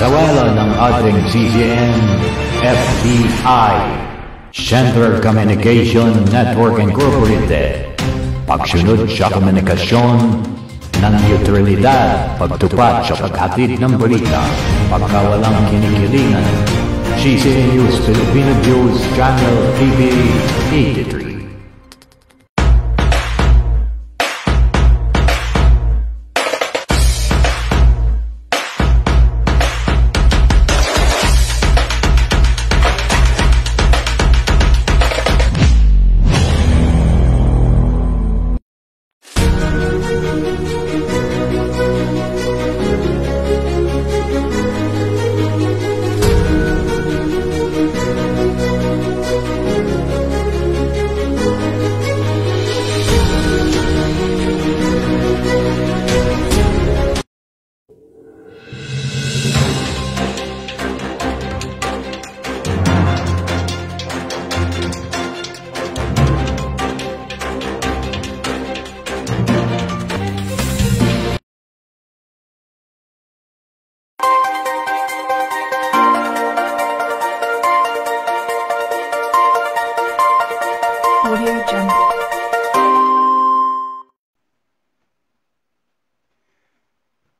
Sawela ng ating CCN FBI Central Communication Network Incorporated. Pagsunod sa komunikasyon ng neutralidad, pagtupad sa paghatid ng balita, pagkawalang kinikilingan. CCN News Filipino News Channel TV 83.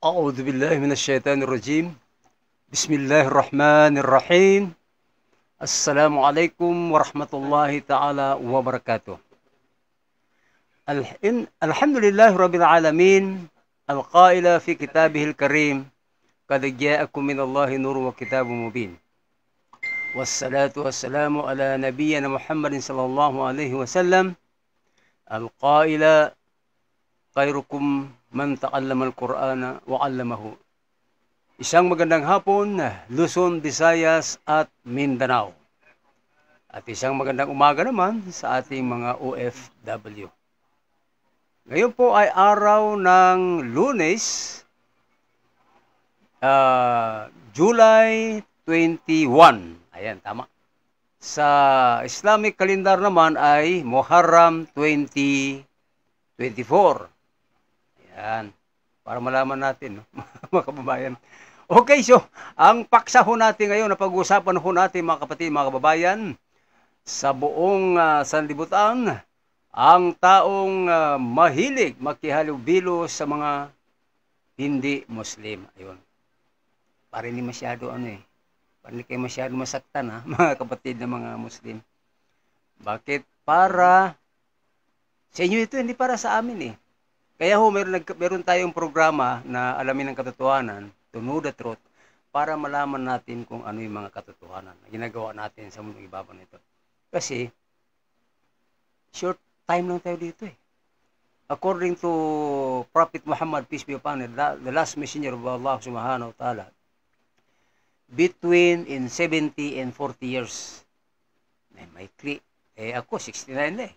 أعوذ بالله من الشيطان الرجيم بسم الله الرحمن الرحيم السلام عليكم ورحمة الله تعالى وبركاته الحمد لله رب العالمين القائل في كتابه الكريم قد جاءكم من الله نور وكتاب مبين والصلاة والسلام على نبينا محمد صلى الله عليه وسلم القائل خيركم man ta'allama al-Qur'ana wa 'allamahu. Isang magandang hapon, Luzon, Visayas at Mindanao. At isang magandang umaga naman sa ating mga OFW. Ngayon po ay araw ng Lunes, July 21. Ayan, tama. Sa Islamic calendar naman ay Muharram 2024. Yan, para malaman natin, no? Mga kababayan. Okay, so, ang paksa ho natin ngayon, na pag-uusapan ho natin mga kapatid, mga kababayan, sa buong sanlibutan, ang taong mahilig makihalubilo sa mga hindi Muslim. Ayun. Para hindi masyado, para hindi kayo masyado masaktan, ha, mga kapatid na mga Muslim. Bakit? Para, sa inyo ito, hindi para sa amin, eh. Kaya ho, meron tayong programa na alamin ang katotohanan, to know the truth, para malaman natin kung ano yung mga katotohanan na ginagawa natin sa mundong ibabaw nito. Kasi, short time lang tayo dito eh. According to Prophet Muhammad, peace be upon him, the last messenger of Allah subhanahu wa ta'ala, between in 70 and 40 years, may kli. Ako, 69 na eh.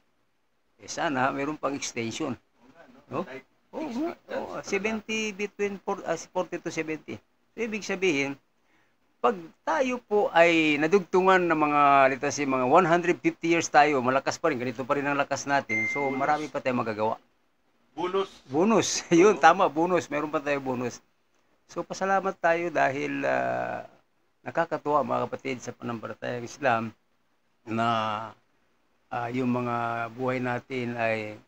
Sana, meron pang extension. No? 70 between 40 to 70. So, ibig sabihin, pag tayo po ay nadugtungan ng mga 150 years tayo, malakas pa rin, ganito pa rin ang lakas natin. So, marami pa tayong magagawa. Bonus. Yun, tama, bonus. Meron pa tayo bonus. So, pasalamat tayo dahil nakakatuwa mga kapatid sa pananampalatayang Islam na yung mga buhay natin ay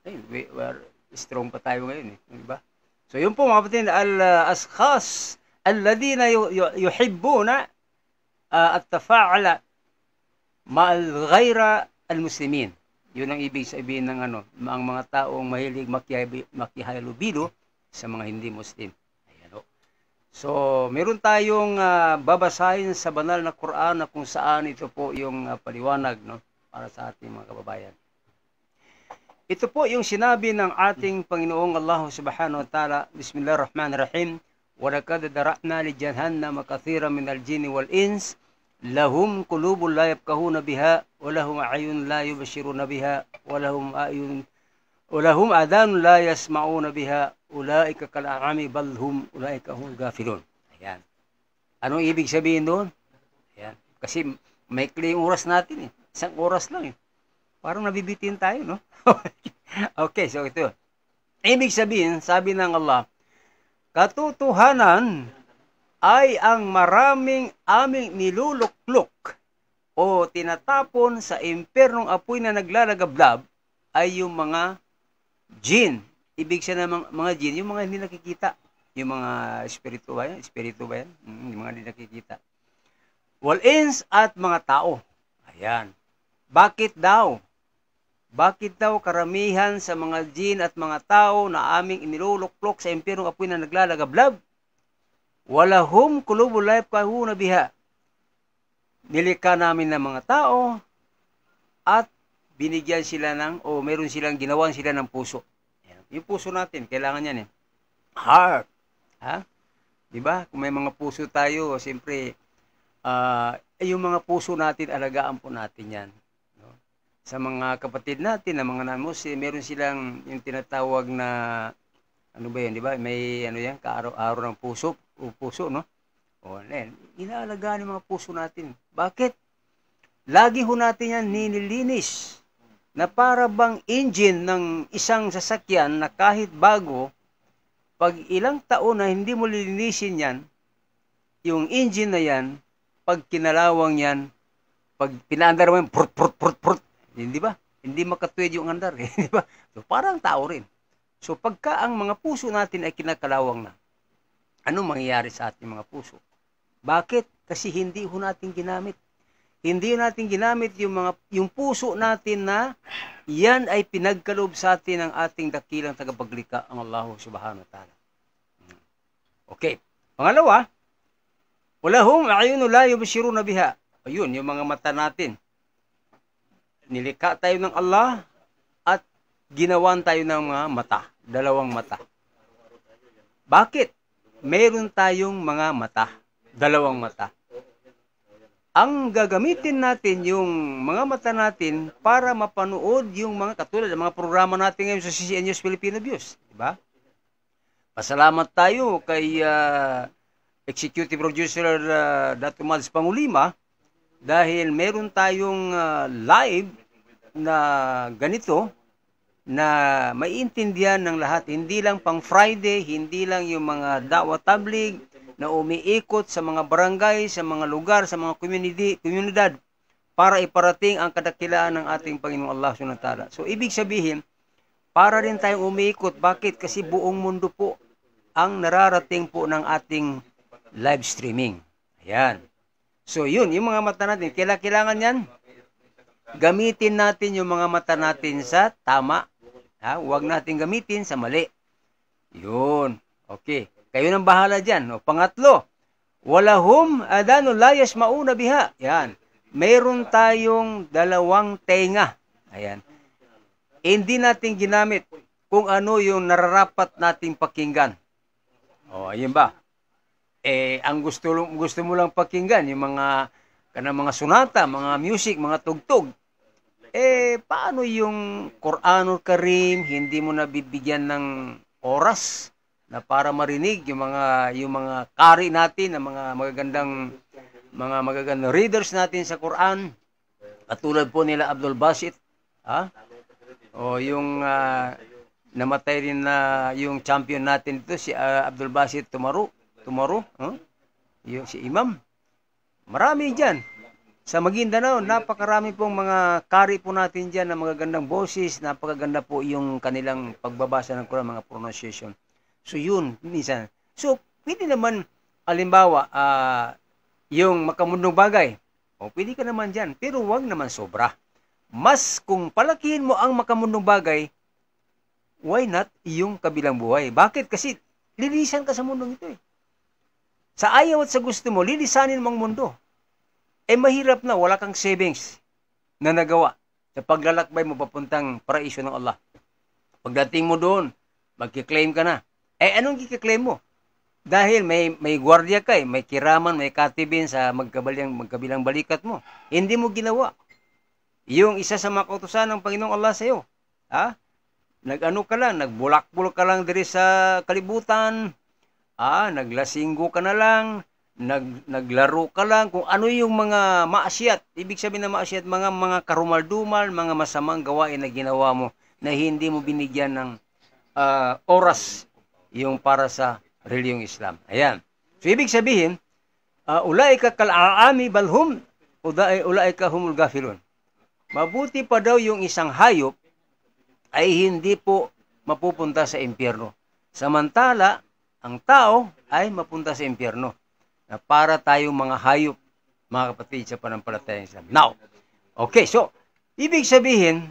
strong pa tayo ngayon, diba? So yun po mga kapatid, al-askhas alladhina yuhibbuna at-tafa'ala ma'al ghayra al-muslimin. Yun ang ibig sabihin ng ang mga taong mahilig makihalubilo sa mga hindi Muslim. Ayan, o. So meron tayong babasahin sa banal na Quran na kung saan ito po yung paliwanag, no, para sa ating mga kababayan. Ito po yung sinabi ng ating Panginoong Allah subhanahu wa ta'ala. Bismillahirrahmanirrahim. وَلَقَدْ دَرَأْنَا لِجَهَنَّمَ كَثِيرًا مِنَ الْجِنِّ وَالْإِنسِ لَهُمْ قُلُوبٌ لَا يَفْقَهُونَ بِهَا وَلَهُمْ أَعْيُنٌ لَا يُبْصِرُونَ بِهَا وَلَهُمْ آذَانٌ لَا يَسْمَعُونَ بِهَا أُولَئِكَ كَالْأَنْعَامِ بَلْ هُمْ أُولَئِكَ هُمُ الْغَافِلُونَ. Ayan. Anong ibig sabihin doon? Ayan. Kasi may yung oras natin eh. Isang oras lang eh. Parang nabibitin tayo, no? Okay, so ito. Ibig sabihin, sabi ng Allah, katotohanan ay ang maraming aming niluluklok o tinatapon sa impernong apoy na naglalagablab ay yung mga jinn. Ibig siya ng mga jinn, yung mga hindi nakikita. Yung mga espiritu ba yan? Espiritu ba yan? Yung mga hindi nakikita. Wal-ins at mga tao. Ayan. Bakit daw? Bakit daw karamihan sa mga jinn at mga tao na aming iniluluklok sa impyernong apoy na naglalagablab? Walahum kulubul la yafqahuna biha. Nilikha namin ng mga tao at binigyan sila ng, o meron silang ginawan sila ng puso. Ayan. Yung puso natin, kailangan yan eh. Heart. Ha? Diba? Kung may mga puso tayo, siyempre, yung mga puso natin, alagaan po natin yan. Sa mga kapatid natin, na mga non-Muslim, meron silang yung tinatawag na, ano ba yun, di ba? May, ano yan, kaaraw-araw ng puso, no? O, inaalagaan yung mga puso natin. Bakit? Lagi ho natin yan nililinis, na para bang engine ng isang sasakyan na kahit bago, pag ilang taon na hindi mo lilinisin yan, yung engine na yan, pag kinalawang yan, pag pinaandar mo yan, prut, prut, prut, prut, hindi ba? Hindi makatuwid yung andar, di ba? So, parang tao rin. So, pagka ang mga puso natin ay kinakalawang na, anong mangyayari sa ating mga puso? Bakit? Kasi hindi ho natin ginamit. Hindi natin ginamit yung puso natin na yan ay pinagkaloob sa atin ng ating dakilang tagapaglikha, ang Allah subhanahu wa ta'ala. Okay. Pangalawa, walahum a'yunu la yubsiruna biha. Ayun, yung mga mata natin. Nilikha tayo ng Allah at ginawan tayo ng mga mata, dalawang mata. Bakit? Meron tayong mga mata, dalawang mata. Ang gagamitin natin yung mga mata natin para mapanood yung mga katulad ng mga programa natin ngayon sa CCN News Filipino Views, di ba? Pasalamat tayo kay Executive Producer Dato' Mads Pangulima dahil meron tayong live na ganito na maiintindihan ng lahat. Hindi lang pang Friday, hindi lang yung mga da'wa tabligh na umiikot sa mga barangay, sa mga lugar, sa mga komunidad para iparating ang kadakilaan ng ating Panginoong Allah Subhanahu wa Ta'ala. So, ibig sabihin, para rin tayong umiikot. Bakit? Kasi buong mundo po ang nararating po ng ating live streaming. Ayan. So, yun, yung mga mata natin. Kailangan yan, gamitin natin yung mga mata natin sa tama. Ha? Huwag natin gamitin sa mali. Yun. Okay. Kayo nang bahala dyan. O, pangatlo, walahum adanu la yasmauna biha. Yan. Mayroon tayong dalawang tenga. Ayan. Hindi natin ginamit kung ano yung nararapat nating pakinggan. O, ayun ba? Ang gusto mo lang pakinggan, yung mga sunata, mga music, mga tugtog. Paano yung Quranul Karim, hindi mo nabibigyan ng oras na para marinig yung mga kari natin, mga magagandang readers natin sa Quran, katulad po nila Abdul Basit, ha? O yung namatay rin na yung champion natin dito, si Abdul Basit Tumaru, yung si Imam. Marami dyan. Sa Maguindanao, napakarami pong mga kari po natin dyan na magagandang boses, napakaganda po yung kanilang pagbabasa ng Quran, mga pronunciation. So yun, minsan. So, pwede naman, alimbawa, yung makamundong bagay. O, pwede ka naman dyan, pero wag naman sobra. Mas kung palakihin mo ang makamundong bagay, why not yung kabilang buhay? Bakit? Kasi lilisan ka sa mundong ito eh. Sa ayaw at sa gusto mo, lilisanin mo ang mundo. Mahirap na, wala kang savings na nagawa sa paglalakbay mo papuntang paraiso ng Allah. Pagdating mo doon, magkiklaim ka na. Anong kikiklaim mo? Dahil may gwardiya ka may kiraman, may katibin sa magkabilang balikat mo. Hindi mo ginawa. Yung isa sa mga kautusan ng Panginoong Allah sa iyo. Ha? Nag-ano ka lang, nagbulak-bulak ka lang diri sa kalibutan. Naglasinggo ka na lang, naglaro ka lang, kung ano yung mga maasyat. Ibig sabihin na maasyat, mga karumal-dumal, mga masamang gawain na ginawa mo na hindi mo binigyan ng oras yung para sa reliyong Islam. Ayan. So, ibig sabihin, ulaika kal-aami balhum, ulaika humul gafilun. Mabuti pa daw yung isang hayop ay hindi po mapupunta sa impyerno. Samantala, ang tao ay mapunta sa impyerno. Na para tayong mga hayop, mga kapatid, sa panampalatayang Islam. Now, okay, so, ibig sabihin,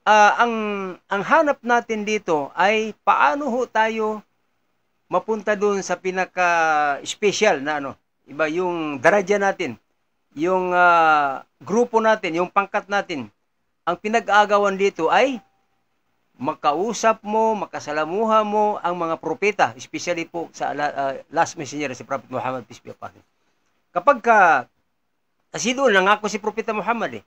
ang hanap natin dito ay paano ho tayo mapunta doon sa pinaka-special na iba yung daraja natin, yung grupo natin, yung pangkat natin. Ang pinag-aagawan dito ay makausap mo, makasalamuha mo ang mga propeta, especially po sa last messenger, si Prophet Muhammad, peace be upon him. Kapag kasi doon nangako si Propeta Muhammad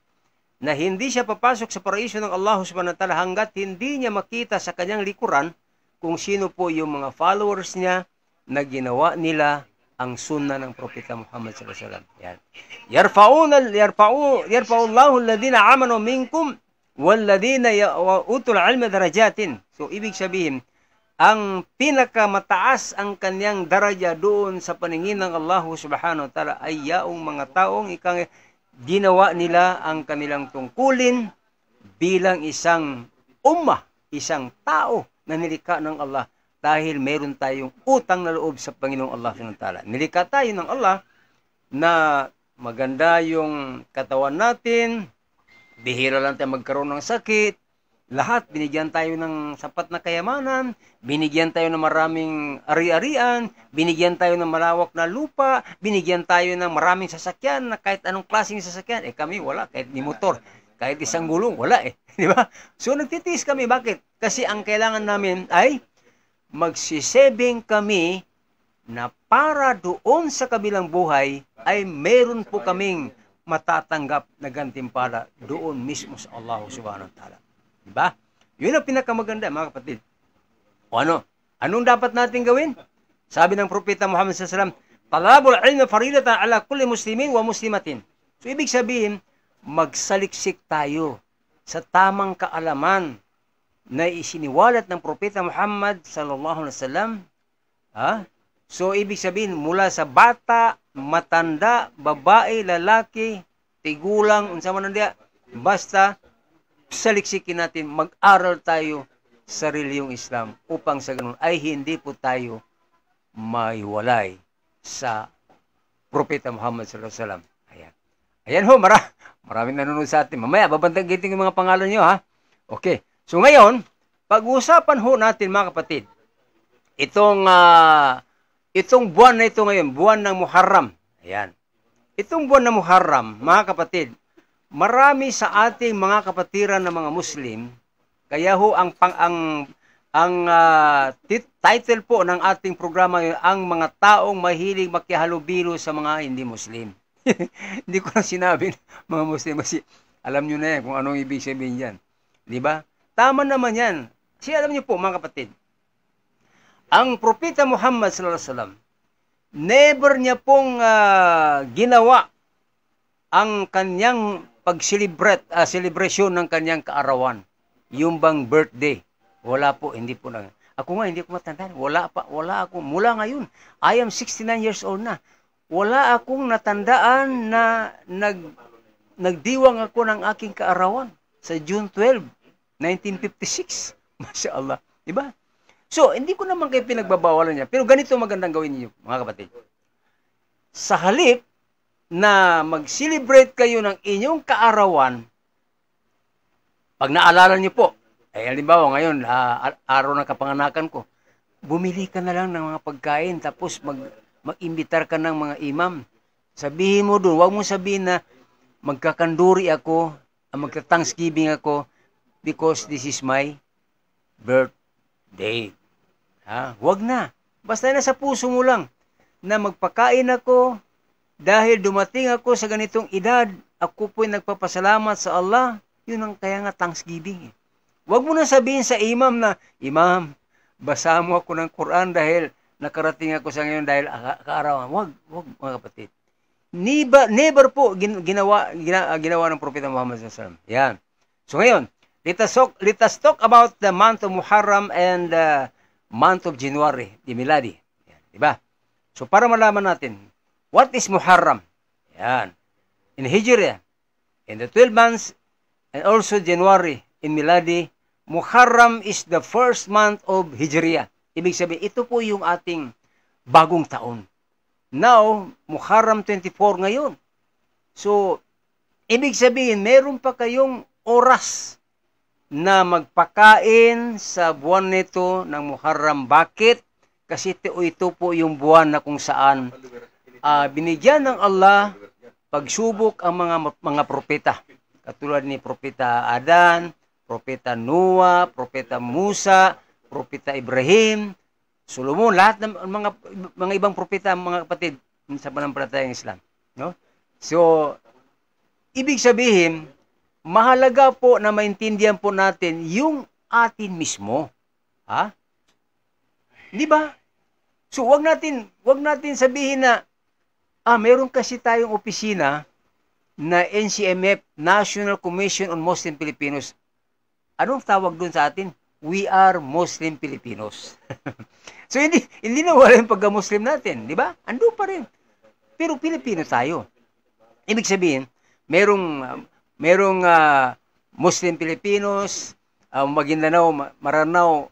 na hindi siya papasok sa paraiso ng Allah subhanahu wa ta'ala hanggat hindi niya makita sa kanyang likuran kung sino po yung mga followers niya na ginawa nila ang sunna ng Propeta Muhammad sallallahu alaihi wasallam. Yan. Yarfa'u Allahu alladhina amanu minkum walladhina utul ilma darajatin. So ibig sabihin, ang pinakamataas ang kanyang daraja doon sa paningin ng Allah subhanahu wa ta'ala ay yaong mga taong ginawa nila ang kanilang tungkulin bilang isang ummah, isang tao na nilikha ng Allah dahil meron tayong utang na loob sa Panginoong Allah subhanahu wa ta'ala. Nilikha tayo ng Allah na maganda yung katawan natin, bihira lang tayo magkaroon ng sakit, lahat, binigyan tayo ng sapat na kayamanan, binigyan tayo ng maraming ari-arian, binigyan tayo ng malawak na lupa, binigyan tayo ng maraming sasakyan na kahit anong klaseng sasakyan. Kami wala, kahit ni motor, kahit isang gulong, wala Di ba? So nagtitiis kami, bakit? Kasi ang kailangan namin ay magsisebing kami na para doon sa kabilang buhay ay meron po kaming matatanggap na gantimpala doon mismo sa Allah subhanahu wa ta'ala. Diba? Yun ang pinakamaganda, mga kapatid. O anong dapat natin gawin? Sabi ng Propeta Muhammad sallallahu alaihi wasallam, talabul ilmi faridatan ala kulli muslimin wa muslimatin. So ibig sabihin, magsaliksik tayo sa tamang kaalaman na isiniwalat ng Propeta Muhammad sallallahu alaihi wasallam. So ibig sabihin, mula sa bata, matanda, babae, lalaki, tigulang, unsa man diya, basta saliksikin natin, mag-aral tayo sa reliyong Islam upang sa ganun ay hindi po tayo maiwalay sa Propeta Muhammad sallallahu alaihi wasallam. Ayan ho, maraming nanonood sa atin. Mamaya, babantagitin yung mga pangalan nyo, ha? Okay. So ngayon, pag-uusapan ho natin, mga kapatid, itong buwan na ito ngayon, buwan ng Muharram. Ayan. Itong buwan ng Muharram, mga kapatid, marami sa ating mga kapatiran ng mga Muslim, kaya ho title po ng ating programa ang mga taong mahilig makihalubilo sa mga hindi Muslim. Hindi ko na sinabi mga Muslim kasi alam nyo na yan kung anong ibig sabihin yan. Di ba? Tama naman yan. Kasi alam nyo po mga kapatid, ang Propeta Muhammad sallallahu alaihi wasallam, never niya pong ginawa ang kanyang celebration ng kanyang kaarawan. Yung bang birthday. Wala po, hindi po na. Ako nga, hindi ko matandaan. Wala ako. Mula ngayon, I am 69 years old na. Wala akong natandaan na nagdiwang ako ng aking kaarawan sa June 12, 1956. Masya Allah. Diba? So, hindi ko naman kayo pinagbabawalan niya. Pero ganito magandang gawin niyo, mga kapatid. Sa halip na mag-celebrate kayo ng inyong kaarawan, pag naalala niyo po, halimbawa ngayon, araw ng kapanganakan ko, bumili ka na lang ng mga pagkain, tapos mag-imbitar ka ng mga imam. Sabihin mo doon, huwag mo sabihin na magkakanduri ako, magka-Thanksgiving ako, because this is my birthday. Huwag na. Basta na sa puso mo lang na magpakain ako dahil dumating ako sa ganitong edad, ako po'y nagpapasalamat sa Allah. Yun ang kaya nga Thanksgiving. Huwag mo na sabihin sa imam na, Imam, basa mo ako ng Quran dahil nakarating ako sa ngayon dahil kaarawan. Huwag mga kapatid. Never po ginawa ng Propeta Muhammad sallallahu alaihi wasallam. Yan. So ngayon, let us talk about the month of Muharram and the month of January, di Miladi. Yan, diba? So para malaman natin, what is Muharram? Yan. In Hijriya, in the 12 months, and also January, in Miladi, Muharram is the first month of Hijriya. Ibig sabihin, ito po yung ating bagong taon. Now, Muharram 24 ngayon. So, ibig sabihin, meron pa kayong oras na magpakain sa buwan nito ng Muharram. Bakit? Kasi ito po yung buwan na kung saan binigyan ng Allah pagsubok ang mga propeta. Katulad ni Propeta Adan, Propeta Noah, Propeta Musa, Propeta Ibrahim, Solomon, lahat ng mga ibang propeta, mga kapatid, sa pananampalatayang Islam. No? So, ibig sabihin, mahalaga po na maintindihan po natin yung atin mismo. Ha? Di ba? So, wag natin sabihin na, meron kasi tayong opisina na NCMF, National Commission on Muslim Filipinos. Anong tawag doon sa atin? We are Muslim Filipinos. So, hindi na wala yung pagka-Muslim natin. Di ba? Ando pa rin. Pero Pilipino tayo. Ibig sabihin, merong Muslim Filipinos, Maguindanao, Maranao,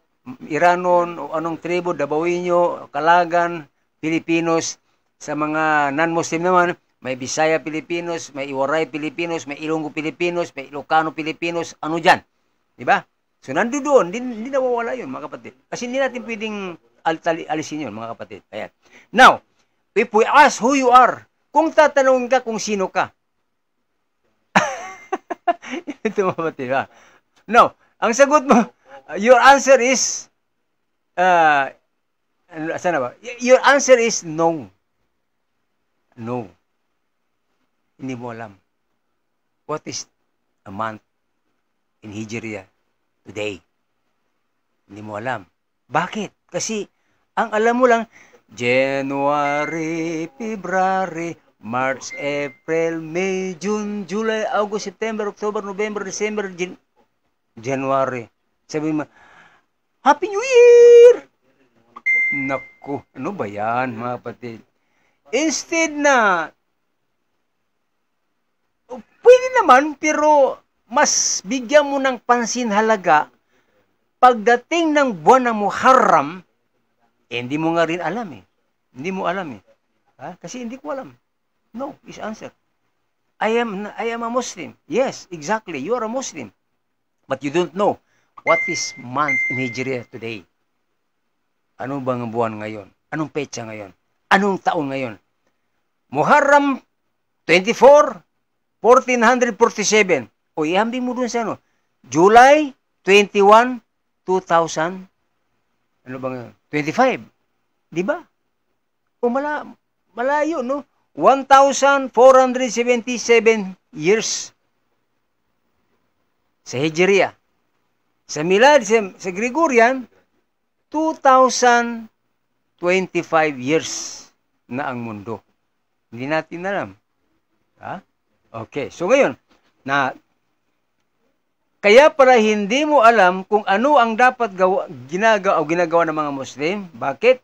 Iranon, o anong tribo, Dabawinyo, Kalagan, Filipinos. Sa mga non-Muslim naman, may Bisaya Filipinos, may Iwaray Filipinos, may Ilonggo Filipinos, may Ilocano Filipinos, ano dyan? Diba? So, nandoon, hindi nawawala yun, mga kapatid. Kasi hindi natin pwedeng alisin yun, mga kapatid. Ayan. Now, if we ask who you are, kung tatanungin ka kung sino ka, ito, mga kapatid, ha? No, ang sagot mo, your answer is, saan ba? Your answer is no. No. Hindi mo alam. What is a month in Hijriya today? Hindi mo alam. Bakit? Kasi, ang alam mo lang, January, February, March, April, May, June, July, August, September, October, November, December, January. Sabi mo, Happy New Year! Naku, ano ba yan, mga kapatid? Instead na, pwede naman, pero mas bigyan mo ng pansin halaga, pagdating ng buwan ng Muharram, hindi mo nga rin alam eh. Hindi mo alam eh. Ha? Kasi hindi ko alam. No, is answer. I am a Muslim. Yes, exactly. You are a Muslim. But you don't know what is month in Hijriya today. Ano bang buwan ngayon? Anong petsa ngayon? Anong taon ngayon? Muharram 24, 1447. O ihambing mo dun sa ano? July 21, 2000. Ano bang 25? Di ba? O malayo, no? 1,477 years sa Hijriya. Sa Milad, sa Gregorian, 2,025 years na ang mundo. Hindi natin alam. Ha? Okay. So ngayon, kaya para hindi mo alam kung ano ang dapat ginagawa ng mga Muslim. Bakit?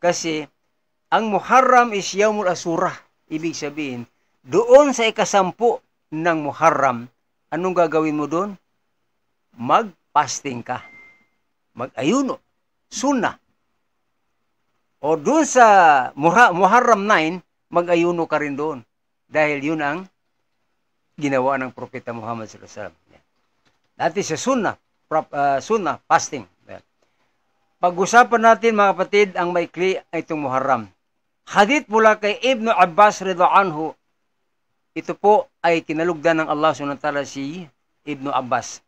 Kasi ang Muharram is Yawmul Asura. Ibig sabihin, doon sa ikasampu ng Muharram, anong gagawin mo doon? Mag-fasting ka. Mag-ayuno. Sunnah. O doon sa Muharram 9, mag-ayuno ka rin doon. Dahil yun ang ginawa ng Propeta Muhammad sallallahu alaihi wasallam. Dati sa sunnah, fasting. Pag-usapan natin, mga kapatid, ang maikli ay itong Muharram. Hadith mula kay Ibn Abbas radhiyallahu anhu. Ito po ay kinalugdan ng Allah subhanahu wa ta'ala si Ibn Abbas.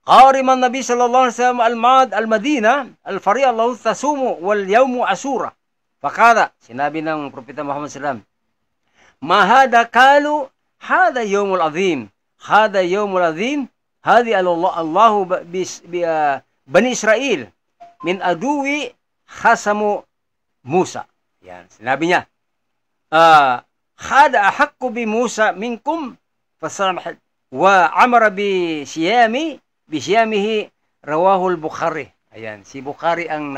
Qariman Nabi sallallahu alaihi wasallam al-Madina al-Fari'a lahu tasumu wal yawmu asura. Fakada, sinabi ng Propeta Muhammad sallallahu alaihi wasallam, ma hada kalu hada yawmul azim. Hada yawmul azim. Hadi Allahu bani Israel min aduwi khasamu Musa. Yan, sinabi niya, hada ahakku bi Musa minkum fasamah wa amara bi siyamihi rawahul Bukhari. Ayan, si Bukhari ang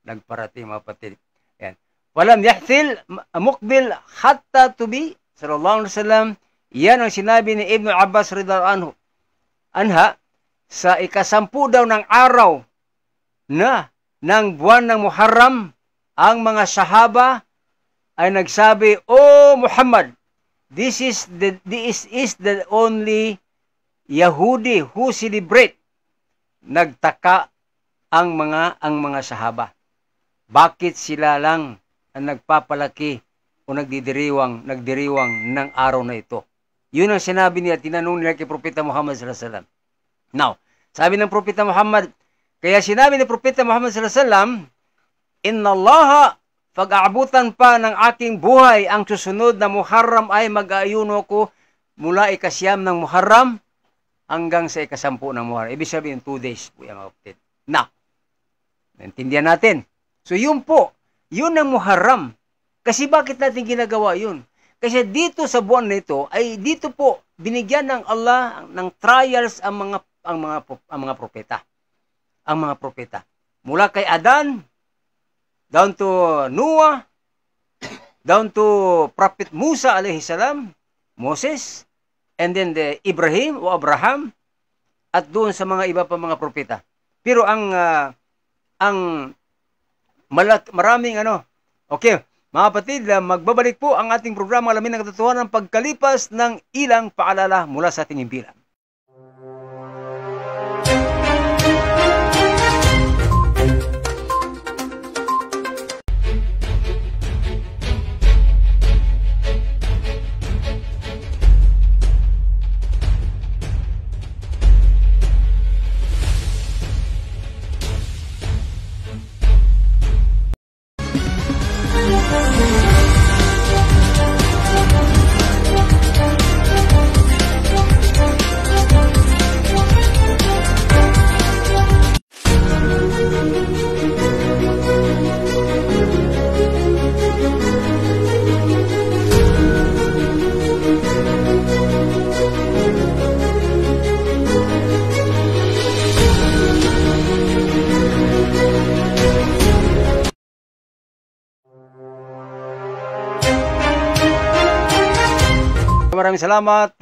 nagparating, mga kapatid. Ayan. walam yahthil muqbil hatta tubi sallallahu alaihi wasallam. Yan ang sinabi ni Ibn Abbas radhiyallahu anha sa ikasampu daw ng araw na ng buwan ng Muharram. Ang mga sahaba ay nagsabi, "O Muhammad, this is the only Yahudi who celebrate." Nagtaka ang mga sahaba. Bakit sila lang ang nagpapalaki o nagdiriwang ng araw na ito? Yun ang sinabi niya, tinanong nila kay Propeta Muhammad sallallahu alaihi wasallam. Now, sabi ng Propeta Muhammad, kaya sinabi ni Propeta Muhammad sallallahu alaihi wasallam, "Inna Allah, pag-aabutan pa ng aking buhay ang susunod na Muharram ay mag-aayuno ko mula ikasyam ng Muharram hanggang sa ikasampu ng Muharram." Ibig sabihin, 2 days po yung kapatid. Now, naintindihan natin. So yun po, yun ang Muharram. Kasi bakit natin ginagawa yun? Kasi dito sa buwan na ito, ay dito po, binigyan ng Allah ng trials ang mga propeta. Ang mga propeta. Mula kay Adan, down to Noah, down to Prophet Musa alayhi salam, Moses, and then the Ibrahim o Abraham, at doon sa mga iba pa mga propeta. Pero maraming okay, mga kapatid, magbabalik po ang ating programa Alamin ang Katotohanan pagkalipas ng ilang paalala mula sa ating impilan. Maraming salamat.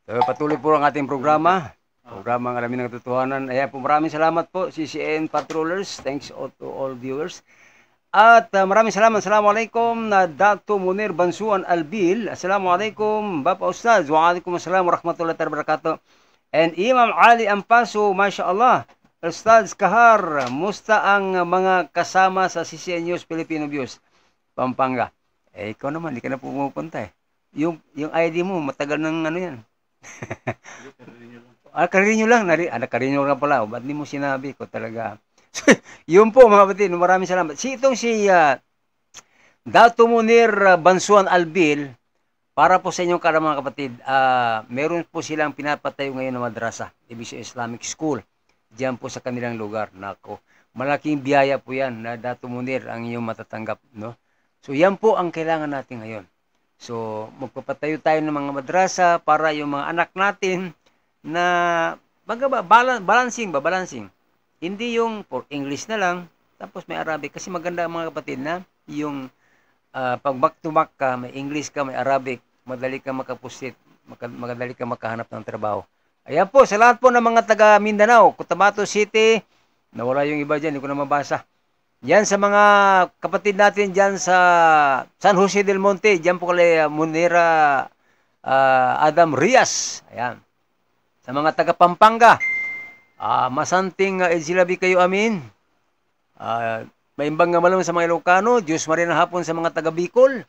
Patuloy po ang ating programa. Programang Alamin ang Katotohanan. Ayan po, maraming salamat po, CCN Patrollers. Thanks to all viewers. At maraming salamat. Assalamualaikum na Dr. Munir Bansuan Albil. Assalamualaikum, Bapa Ustaz. Waalaikumsalam warahmatullahi wabarakatuh. And Imam Ali Ampaso, Masya Allah. Ustaz Kahar, musta ang mga kasama sa CCN News Filipino Views, Pampanga? Ikaw naman, hindi ka na pumupunta eh. Yung ID mo, matagal ng yan. Karinyo lang. Karinyo lang pala. Ba't di mo sinabi ko talaga? So, yun po mga kapatid. Maraming salamat. Si Dr. Munir Bansuan Albil, para po sa inyong mga kapatid, meron po silang pinapatayo ngayon na madrasa, Ibig Islamic School. Diyan po sa kanilang lugar. Nako, malaking biyaya po yan na Dr. Munir ang iyong matatanggap. No? So yan po ang kailangan natin ngayon. So, magpapatayo tayo ng mga madrasa para yung mga anak natin na balancing. Hindi yung for English na lang, tapos may Arabic. Kasi maganda mga kapatid na yung pag back to back ka, may English ka, may Arabic, madali ka makapusit, madali ka makahanap ng trabaho. Ayan po, sa lahat po ng mga taga Mindanao, Cotabato City, nawala yung iba dyan, hindi ko na mabasa. Yan sa mga kapatid natin dyan sa San Jose del Monte, dyan po kay Munira Adam Rias. Ayan. Sa mga taga Pampanga, masanting Edsilabi kayo amin. Maimbang nga malong sa mga Ilocano, Diyos marin hapon sa mga taga Bicol,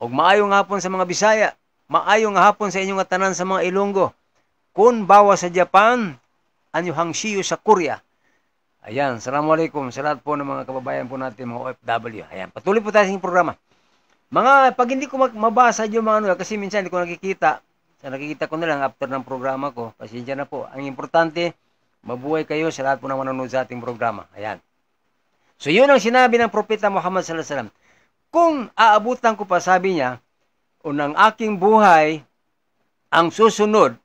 o maayong hapon sa mga Bisaya, maayong hapon sa inyong tanan sa mga Ilonggo. Kun bawa sa Japan, anyo hangshiyo sa Korea. Ayan, assalamualaikum sa lahat po ng mga kababayan po natin, mga OFW. Ayan, patuloy po tayo sa programa. Pag hindi ko mabasa yung mga kasi minsan hindi ko nakikita. Nakikita ko na lang after ng programa ko. Pasensya na po. Ang importante, mabuhay kayo sa lahat po ng manonood sa ating programa. Ayan. So, yun ang sinabi ng Propeta Muhammad sallallahu alaihi wasallam. Kung aabutan ko pa, sabi niya, o ng aking buhay, ang susunod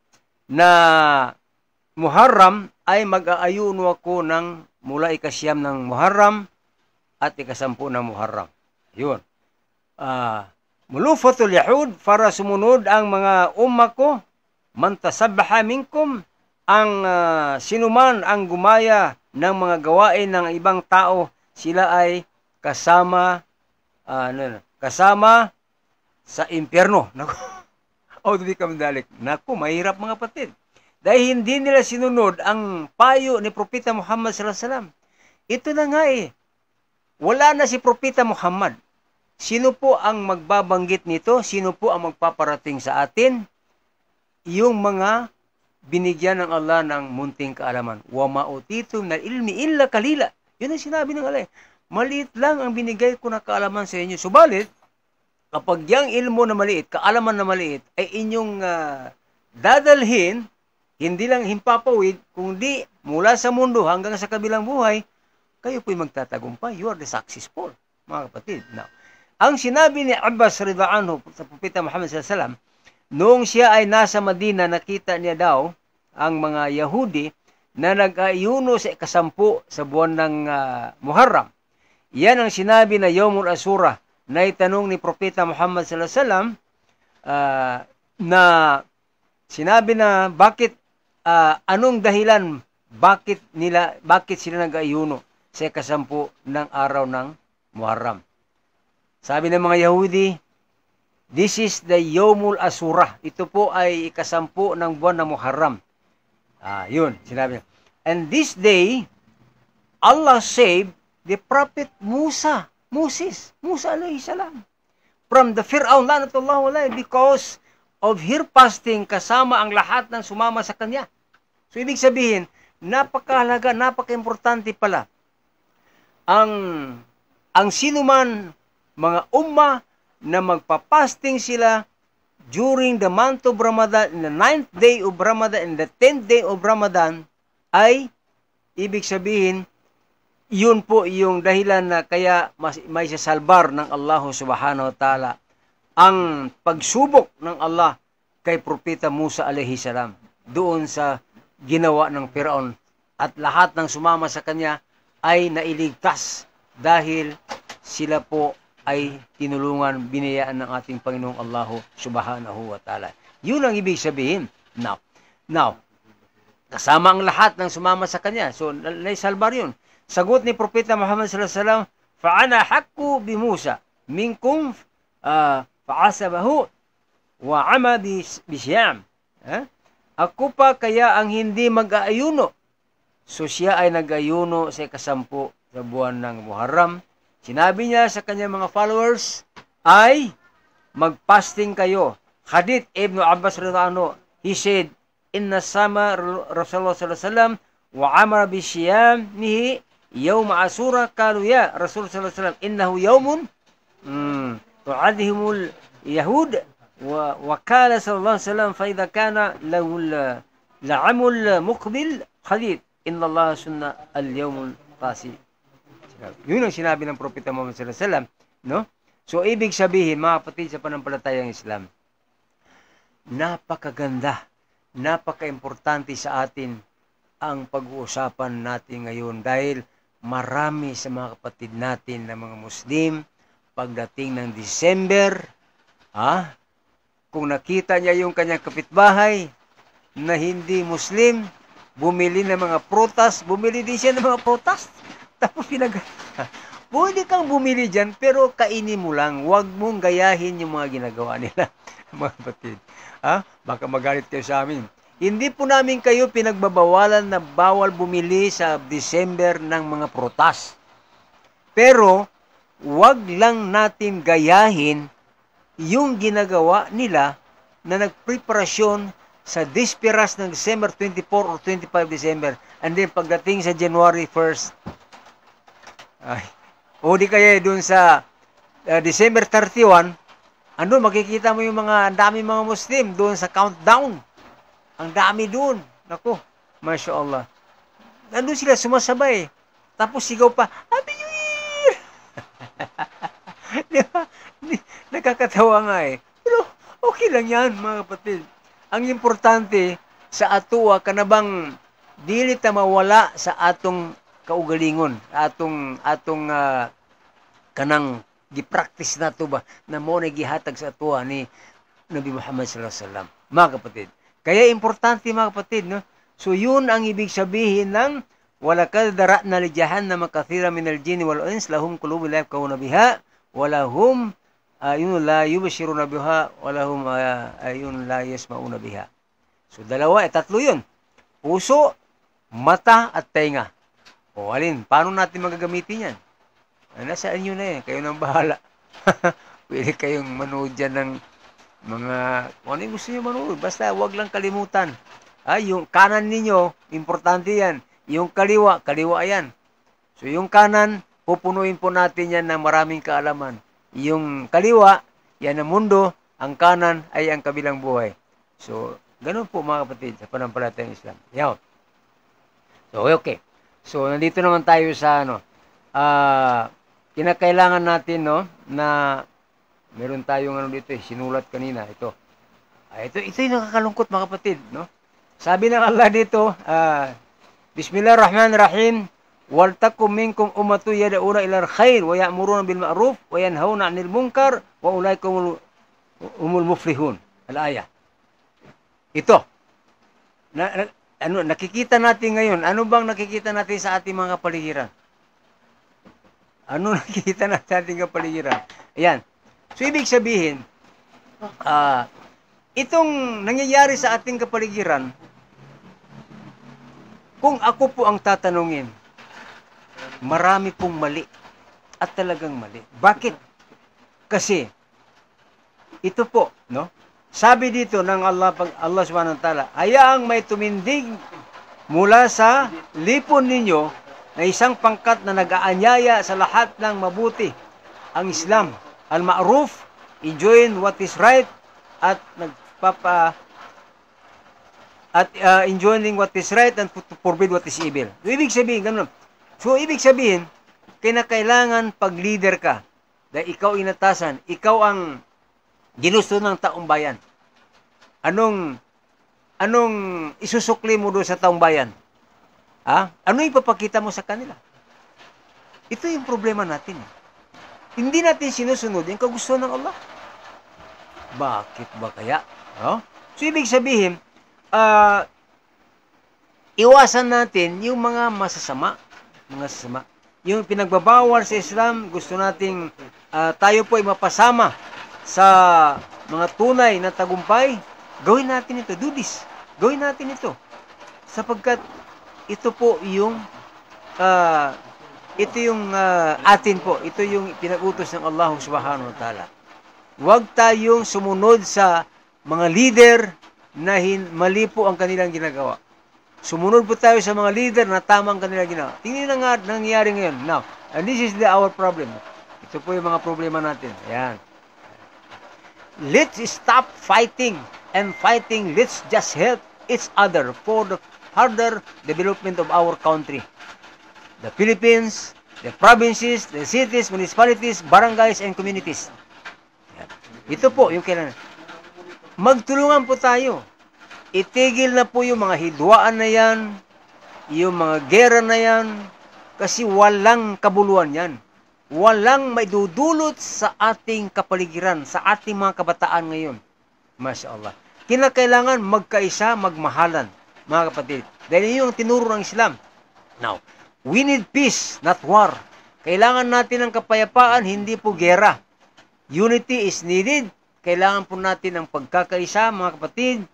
na Muharram ay mag-aayuno ako ng mula ikasyam ng Muharram at ikasampu ng Muharram. Yun. Mulufatul yahud para sumunod ang mga umma ko, man tasabbaha minkum, ang sinuman ang gumaya ng mga gawain ng ibang tao, sila ay kasama kasama sa impyerno. Naku, di ka madalik. Naku, mahirap mga kapatid. Dahil hindi nila sinunod ang payo ni Propeta Muhammad sallallahu alaihi wasallam. Ito na nga wala na si Propeta Muhammad. Sino po ang magbabanggit nito? Sino po ang magpaparating sa atin? Yung mga binigyan ng Allah ng munting kaalaman. Wa ma'utitum na ilmi illa kalila. Yun ang sinabi ng Allah. Maliit lang ang binigay ko na kaalaman sa inyo. Subalit, kapag yung ilmo na maliit, kaalaman na maliit, ay inyong dadalhin, hindi lang himpapawid, kundi mula sa mundo hanggang sa kabilang buhay, kayo po'y magtatagumpay. You are the successful, mga kapatid. Now, ang sinabi ni Abbas radhiyallahu anhu sa Propeta Muhammad sallallahu alaihi wasallam, noong siya ay nasa Madina, nakita niya daw ang mga Yahudi na nag-ayuno sa ikasampu sa buwan ng Muharram. Yan ang sinabi na Yawmul Asura, na itanong ni Propeta Muhammad sallallahu alaihi wasallam na sinabi na bakit anong dahilan bakit sila nag-ayuno sa ikasampu ng araw ng Muharram. Sabi ng mga Yahudi, this is the Yawmul Asura. Ito po ay ikasampu ng buwan ng Muharram. Yun, sinabi niya. And this day, Allah saved the prophet Musa alayhi salam, from the Fir'aun, lanatullahu alayhi, because of her fasting, kasama ang lahat ng sumama sa kanya. So, ibig sabihin, napakahalaga, napaka-importante pala ang sinuman mga umma na magpapasting sila during the month of Ramadan, in the 9th day of Ramadan, in the 10th day of Ramadan, ay ibig sabihin, yun po yung dahilan na kaya may sasalbar ng Allah subhanahu wa ta'ala ang pagsubok ng Allah kay Propeta Musa alayhi salam doon sa ginawa ng Firaun, at lahat ng sumama sa kanya ay nailigtas dahil sila po ay tinulungan, binayaan ng ating Panginoong Allah subhanahu wa ta'ala. Yun ang ibig sabihin. Now, kasama ang lahat ng sumama sa kanya. So, naisalbar yun. Sagot ni Propeta Muhammad sallallahu alaihi wasallam, fa'ana haqqu bi Musa minkum fa'asabahu wa ama bi Siyam. Ako pa kaya ang hindi mag-aayuno. So, siya ay nag-ayuno sa ikasampu sa buwan ng Muharram. Sinabi niya sa kanyang mga followers ay mag-fasting kayo. Hadith Ibn Abbas radhiyallahu anhu, he said, inna sama Rasulullah sallallahu alaihi wasallam wa amara bi siyamihi yawm Asura, qalu ya Rasul sallallahu alaihi wasallam innahu yawmun tu'adhimul yahud wa qala sallallahu alaihi wasallam fa idha kana lahu la'amul muqbil hadith inna Allah sunna al-yawmul qasi. Yun ang sinabi ng Propeta Muhammad sallallahu alaihi wasallam, no? So, ibig sabihin, mga kapatid sa panampalatayang Islam, napakaganda, napaka-importante sa atin ang pag-uusapan natin ngayon dahil marami sa mga kapatid natin na mga Muslim, pagdating ng December, kung nakita niya yung kanyang kapitbahay na hindi Muslim, bumili ng mga prutas, bumili din siya ng mga prutas. Tapos pwede kang bumili dyan, pero kainin mo lang. Huwag mong gayahin yung mga ginagawa nila, mga kapatid. Baka magalit kayo sa amin. Hindi po namin kayo pinagbabawalan na bawal bumili sa December ng mga prutas. Pero, huwag lang natin gayahin yung ginagawa nila na nagpreparasyon sa disperas ng December 24 or 25 December. And then, pagdating sa January 1st, o di kaya doon sa December 31, andun makikita mo yung mga dami mga Muslim doon sa countdown. Ang dami doon. Naku, Masya Allah. Andun sila sumasabay. Tapos sigaw pa, Happy New Year! Diba? Nakakatawa nga Pero okay lang yan, mga kapatid. Ang importante sa atuwa, kanabang dili ta mawala sa atong kaugalingon, atong kanang gi-practice nato ba na mo na gihatag sa atuwa ni Nabi Muhammad sallallahu alaihi wasallam. Mga kapatid, kaya importante mga kapatid, no? So yun ang ibig sabihin ng walakad dara'na li jahannama kathira minal jinni wal ins lahum qulubun la yafqahuna biha wa lahum ayun la yubshiruna biha wa lahum ayun la yasmauna biha. So dalawa, tatlo yun. Puso, mata at tenga. O alin, paano natin magagamitin yan? Nasa inyo na yan, kayo nang bahala. Pwede kayong manood dyan ng mga, kung ano yung gusto nyo manood, basta wag lang kalimutan. Yung kanan ninyo, importante yan. Yung kaliwa, kaliwa yan. So yung kanan, pupunuin po natin yan ng maraming kaalaman. Yung kaliwa, yan ang mundo, ang kanan ay ang kabilang buhay. So, ganun po mga kapatid sa pananampalatayang Islam. Yan. So, okay. So, nandito naman tayo sa kinakailangan natin, no, na meron tayong dito, sinulat kanina, ito. Ito yung nakakalungkot mga kapatid, no? Sabi ng Allah dito, Bismillahirrahmanirrahim, wal takum minkum ummatu yad'una ila al-khair wa ya'muruna bil ma'ruf wa yanhauna 'anil munkar wa ulaika humul muflihun. Al-ayah. Ito. Nakikita natin ngayon, ano bang nakikita natin sa ating mga kapaligiran? Ano nakikita natin sa ating kapaligiran? Ayan. So, ibig sabihin, itong nangyayari sa ating kapaligiran, kung ako po ang tatanungin, marami pong mali. At talagang mali. Bakit? Kasi, ito po, no? Sabi dito ng Allah subhanahu wa ta'ala, hayaang may tumindig mula sa lipon ninyo na isang pangkat na nag-aanyaya sa lahat ng mabuti. Ang Islam, al-ma'ruf, enjoying what is right, at enjoying what is right and to forbid what is evil. So, ibig sabihin, ganun. So, ibig sabihin, kinakailangan pag-leader ka. Dahil ikaw inatasan, ikaw ang ginusto ng taong bayan. Anong isusukli mo doon sa taong bayan? Ano ipapakita mo sa kanila? Ito yung problema natin. Hindi natin sinusunod yung kagustuhan ng Allah. Bakit ba kaya? So, ibig sabihin, iwasan natin yung mga masasama. Yung pinagbabawal sa Islam, gusto nating tayo po ay mapasama sa mga tunay na tagumpay. Gawin natin ito. Do this. Gawin natin ito. Sapagkat ito po yung atin po. Ito yung pinag-utos ng Allah subhanahu wa ta'ala. Huwag tayong sumunod sa mga leader na mali po ang kanilang ginagawa. Sumunod po tayo sa mga leader na tama ang kanilang ginagawa. Tingnan na nga nangyayari ngayon. Now, and this is our problem. Ito po yung mga problema natin. Ayan. Let's stop fighting and fighting. Let's just help each other for the further development of our country. The Philippines, the provinces, the cities, municipalities, barangays, and communities. Ayan. Ito po yung kailangan. Magtulungan po tayo. Itigil na po yung mga hidwaan na yan, yung mga gera na yan, kasi walang kabuluhan yan. Walang maidudulot sa ating kapaligiran, sa ating mga kabataan ngayon. Masya Allah. Kinakailangan magkaisa, magmahalan, mga kapatid. Dahil yun yung tinuro ng Islam. Now, we need peace, not war. Kailangan natin ng kapayapaan, hindi po gera. Unity is needed. Kailangan po natin ng pagkakaisa, mga kapatid.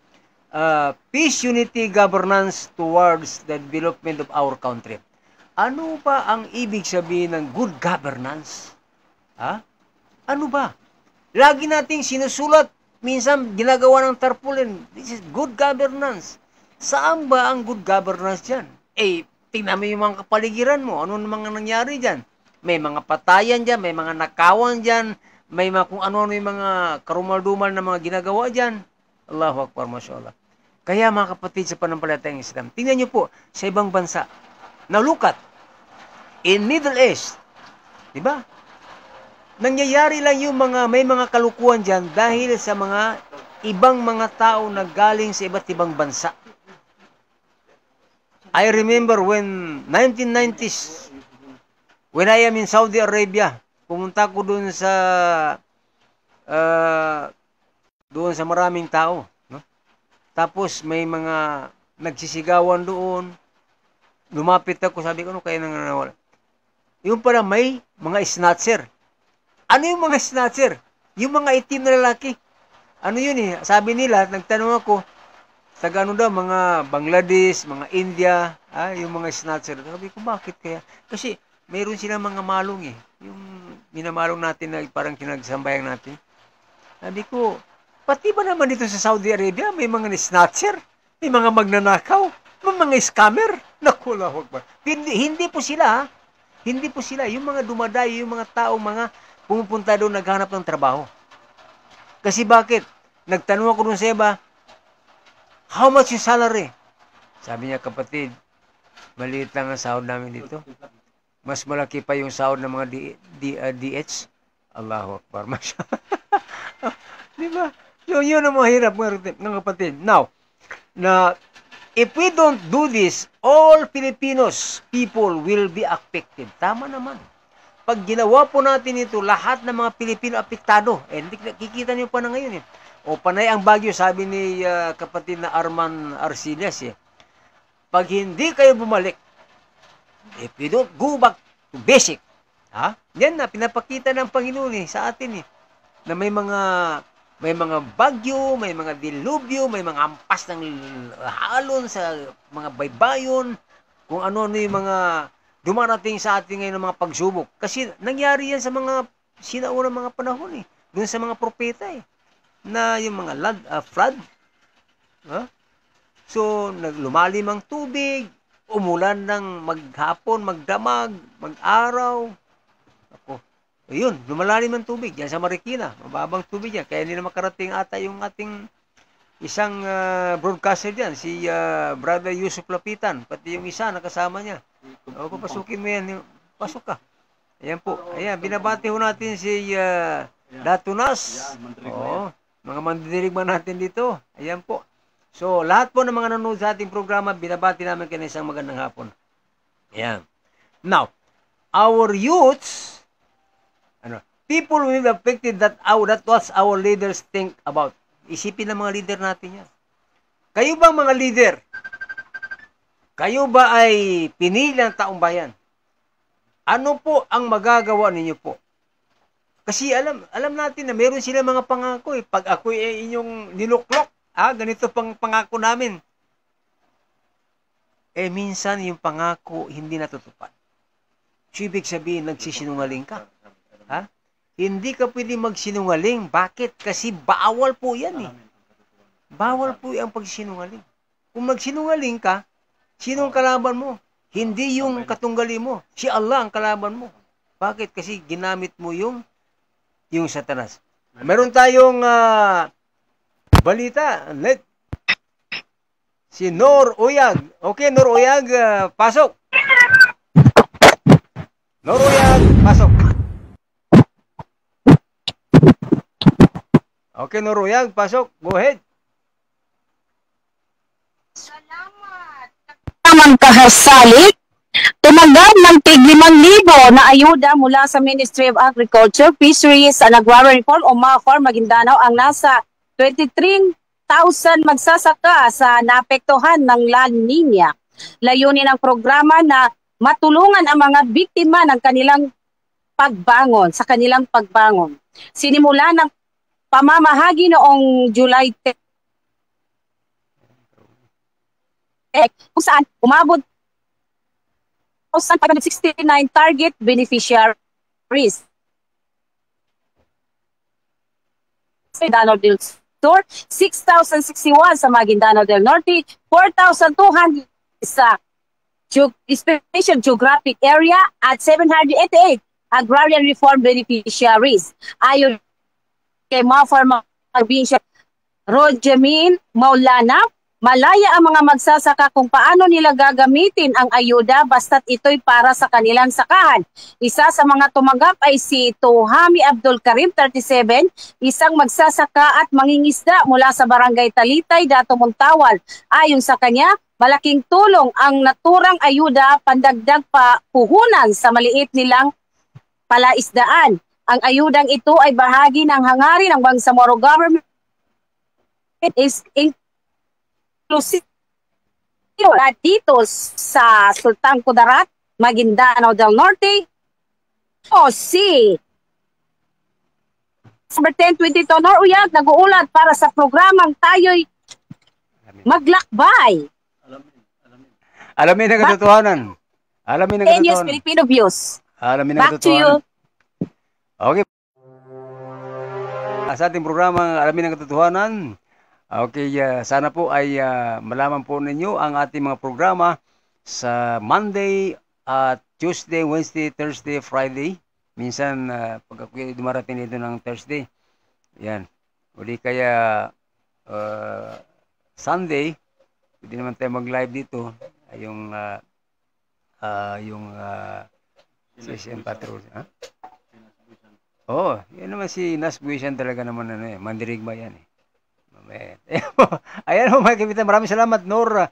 Peace, unity, governance towards the development of our country. Ano ba ang ibig sabihin ng good governance? Ano ba? Lagi nating sinusulat, minsan ginagawa ng tarpaulin. This is good governance. Saan ba ang good governance dyan? Tingnan mo yung mga kapaligiran mo. Ano mga nangyari dyan? May mga patayan dyan, may mga nakawan dyan, may mga kung ano yung mga karumal-dumal na mga ginagawa dyan. Allahu Akbar, Masya Allah. Kaya mga kapatid sa pananampalatayang Islam, tingnan nyo po sa ibang bansa. Now look at, in Middle East, di ba? Nangyayari lang yung may mga kalukuhan dyan dahil sa mga ibang mga tao na galing sa iba't ibang bansa. I remember when 1990s, when I am in Saudi Arabia, pumunta ko doon sa maraming tao, no? Tapos may mga nagsisigawan doon. Lumapit ako, sabi ko, ano kaya nanganawala? Yung pala may mga snatcher. Ano yung mga snatcher? Yung mga itim na lalaki. Ano yun eh? Sabi nila, nagtanong ako, taga ano daw, mga Bangladesh, mga India, yung mga snatcher. Sabi ko, bakit kaya? Kasi mayroon silang mga malong eh. Yung minamalong natin na parang kinagsambayang natin. Sabi ko, pati ba naman dito sa Saudi Arabia, may mga snatcher, may mga magnanakaw, may mga scammer. Naku, Allahu Akbar. Hindi po sila, ha? Hindi po sila. Yung mga dumadayo, yung mga taong mga pumupunta doon naghanap ng trabaho. Kasi bakit? Nagtanong ako doon sa iba, how much yung salary? Sabi niya, kapatid, maliit lang ang sahod namin dito. Mas malaki pa yung sahod ng mga DH. Allahu Akbar. Di ba? Yun ang mahirap ng kapatid. Now, if we don't do this, all Filipinos people will be affected. Tama naman. Pag ginawa po natin ito, lahat ng mga Pilipino apektado. Kikita niyo pa na ngayon eh. O panay ang bagyo, sabi ni kapatid na Arman Arcillas eh. Pag hindi kayo bumalik, if you don't go back to basic, yan na, pinapakita ng Panginoon eh, sa atin eh, na may mga bagyo, may mga dilubyo, may mga ampas ng halon sa mga baybayon, kung ano-ano yung mga dumarating sa atin ngayon ng mga pagsubok. Kasi nangyari yan sa mga sinaunang mga panahon eh, doon sa mga propeta eh, na yung mga flood. So, lumalim ang tubig, umulan ng maghapon, magdamag, mag-araw. Ako, ayun, lumalalim ang tubig. Yan sa Marikina, mababang tubig yan. Kaya hindi na makarating ata yung ating isang broadcaster dyan, si Brother Yusuf Lapitan, pati yung isa nakasama niya. O, papasukin mo yan, pasok ka. Ayan po, ayan, binabati ho natin si Datunas. Oo, mga mandidirigman natin dito. Ayan po. So, lahat po ng mga nanonood sa ating programa, binabati namin kayo isang magandang hapon. Ayan. Now, our youths, people will be affected that what our leaders think about. Isipin ng mga leader natin yan. Kayo bang mga leader? Kayo ba ay pinili ng taong bayan? Ano po ang magagawa ninyo po? Kasi alam natin na meron sila mga pangako eh. Pag ako ay inyong niluklok, ganito pang pangako namin. Eh minsan yung pangako hindi natutupad. So, ibig sabihin, nagsisinungaling ka. Hindi ka pwede magsinungaling. Bakit? Kasi bawal po yan eh. Bawal po ang pagsinungaling. Kung magsinungaling ka, sino ang kalaban mo? Hindi yung katunggali mo. Si Allah ang kalaban mo. Bakit? Kasi ginamit mo yung Satanas. Meron tayong balita. Si Nor Uyag. Okay, Nor Uyag, pasok. Nor Uyag, pasok. Okay, Nor Uyag, pasok. Go ahead. Salamat. Naman kahasalik. Tumanggap ng tig 5,000 na ayuda mula sa Ministry of Agriculture, Fisheries and Agrarian Reform o MAFAR Maguindanao ang nasa 23,000 magsasaka sa naapektuhan ng La Nina. Layunin ng programa na matulungan ang mga biktima ng kanilang pagbangon. Sinimula ng pamamahagi noong July 10 kung saan umabot 1,569 target beneficiaries. Maguindanao del Sur, 6,061 sa Maguindanao del Norte, 4,200 sa Special Geographic Area at 788 Agrarian Reform beneficiaries. Ayon kay MAFAR Provincial Rojamin Maulana, malaya ang mga magsasaka kung paano nila gagamitin ang ayuda basta't ito'y para sa kanilang sakahan. Isa sa mga tumanggap ay si Tuhami Abdul Karim, 37, isang magsasaka at mangingisda mula sa Barangay Talitay, Dato Muntawan. Ayon sa kanya, malaking tulong ang naturang ayuda pandagdag pa puhunan sa maliit nilang palaisdaan. Ang ayudang ito ay bahagi ng hangarin ng Bangsamoro government. It is inclusive at dito sa Sultan Kudarat, Maguindanao del Norte, o si Number 10, 22, Uyag, nag-uulat para sa programang tayo'y maglakbay. Alamin ang katotohanan. Alamin ang 10 years katotohanan. Filipino views. Alamin ang Back to you. katotohanan. Okay. Sa ating programang Alamin ang Katotohanan, okay, sana po ay malaman po ninyo ang ating mga programa sa Monday at Tuesday, Wednesday, Thursday, Friday. Minsan, pag ako dumarating dito ng Thursday, yan. Uli kaya Sunday, pwede naman tayo mag-live dito. Yung Session Patrol. Ha? Oo, yan naman si Nas Buisan talaga naman, mandirigma yan eh. Ayan po mga kapitan, maraming salamat, Nor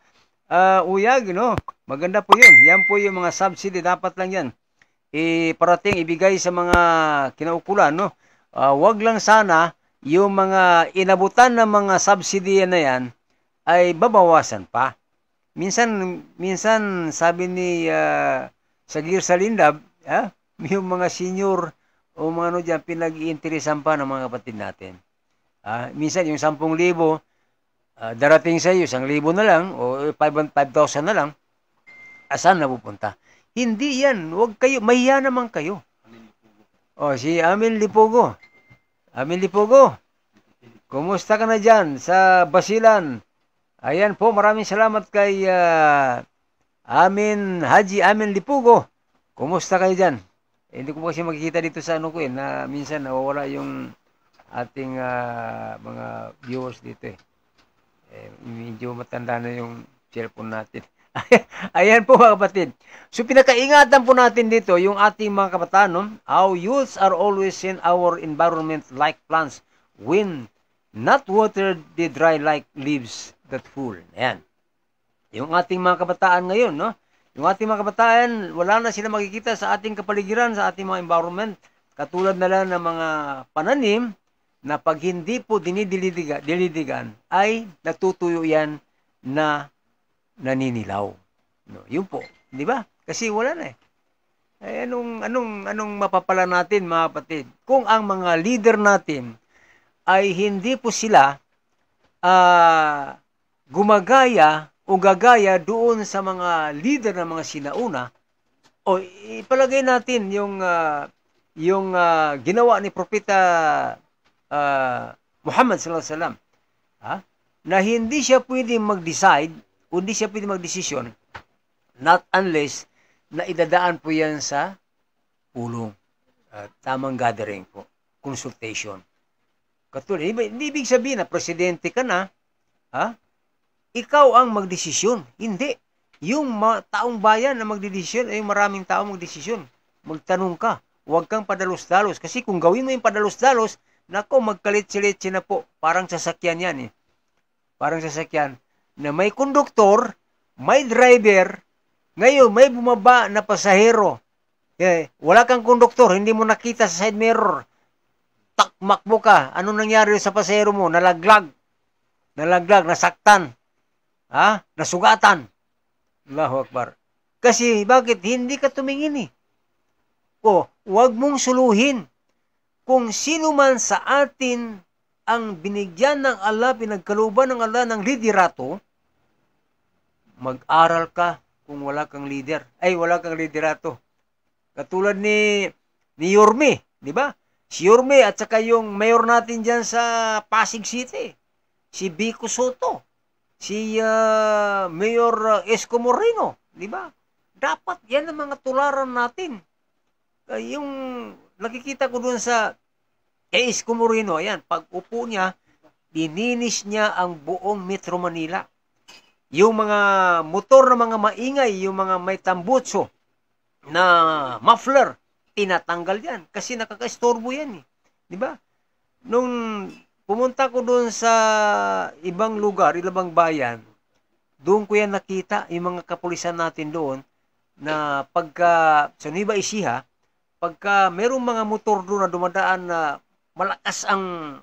Uyag, no? Maganda po yun. Yan po yung mga subsidy, dapat lang yan. Parating ibigay sa mga kinaukulan, no? Wag lang sana yung mga inabutan ng mga subsidy na yan ay babawasan pa. Minsan sabi ni Sagir Salindab, yung mga senior o mga ano dyan, pinag-iinteresan pa ng mga kapatid natin. Minsan yung 10,000, darating sa iyo, 1,000 na lang, o 5,000 na lang, saan na pupunta? Hindi yan. Huwag kayo. Mahiya naman kayo. Si Amin Lipogo. Amin Lipogo. Kumusta ka na dyan sa Basilan? Ayan po. Maraming salamat kay Haji Amin Lipogo. Kumusta kayo dyan? Hindi ko kasi makikita dito sa ano ko na minsan nawawala yung ating mga viewers dito medyo matanda na yung cellphone natin. Ayan po mga kapatid. So pinakaingatan po natin dito yung ating mga kabataan, no? Our youths are always in our environment like plants. When not watered, they dry like leaves that fall. Ayan. Yung ating mga kabataan ngayon, no? Yung ating mga kabataan, wala na sila makikita sa ating kapaligiran, sa ating mga environment. Katulad na lang ng mga pananim na pag hindi po dinidiligan ay natutuyo yan na naninilaw. No, yun po, 'di ba? Kasi wala na anong mapapala natin mga kapatid? Kung ang mga leader natin ay hindi po sila gumagaya o gagaya doon sa mga leader ng mga sinauna, o ipalagay natin yung ginawa ni Propeta Muhammad sallallahu alaihi wasallam, na hindi siya pwedeng mag-decide, hindi siya pwedeng mag-desisyon, not unless na idadaan po yan sa pulong, tamang gathering po, consultation. Katulad, hindi ibig sabihin na presidente ka na, ikaw ang magdesisyon. Hindi. Yung taong bayan na magdedesisyon, ay maraming tao magdesisyon. Magtanong ka. Huwag kang padalos-dalos. Kasi kung gawin mo yung padalos-dalos, nako, magkalit-silitsi na po. Parang sasakyan yan Parang sasakyan na may konduktor, may driver, ngayon may bumaba na pasahero. Wala kang konduktor, hindi mo nakita sa side mirror. Takmakbo ka. Ano nangyari sa pasahero mo? Nalaglag, nasaktan. Nasugatan. Allahu Akbar. Kasi bakit? Hindi ka tumingin huwag mong suluhin. Kung sino man sa atin ang binigyan ng Allah, pinagkaluban ng Allah ng liderato, mag-aral ka kung wala kang leader. Wala kang liderato. Katulad ni Yorme, di ba? Si Yorme at saka yung mayor natin dyan sa Pasig City, si Vico Soto, si Mayor Esco Moreno, di ba? Dapat yan ang mga tularan natin. Yung nakikita ko doon sa Esco Moreno, ayan, pag upo niya, dininis niya ang buong Metro Manila. Yung mga motor na mga maingay, yung mga may tambutso na muffler, tinatanggal yan kasi nakaka-istorbo yan di ba? Nung pumunta ko doon sa ibang lugar, ibang bayan, doon ko yan nakita, yung mga kapulisan natin doon, na pagka sa Nueva Ecija, pagka merong mga motor doon na dumadaan na malakas ang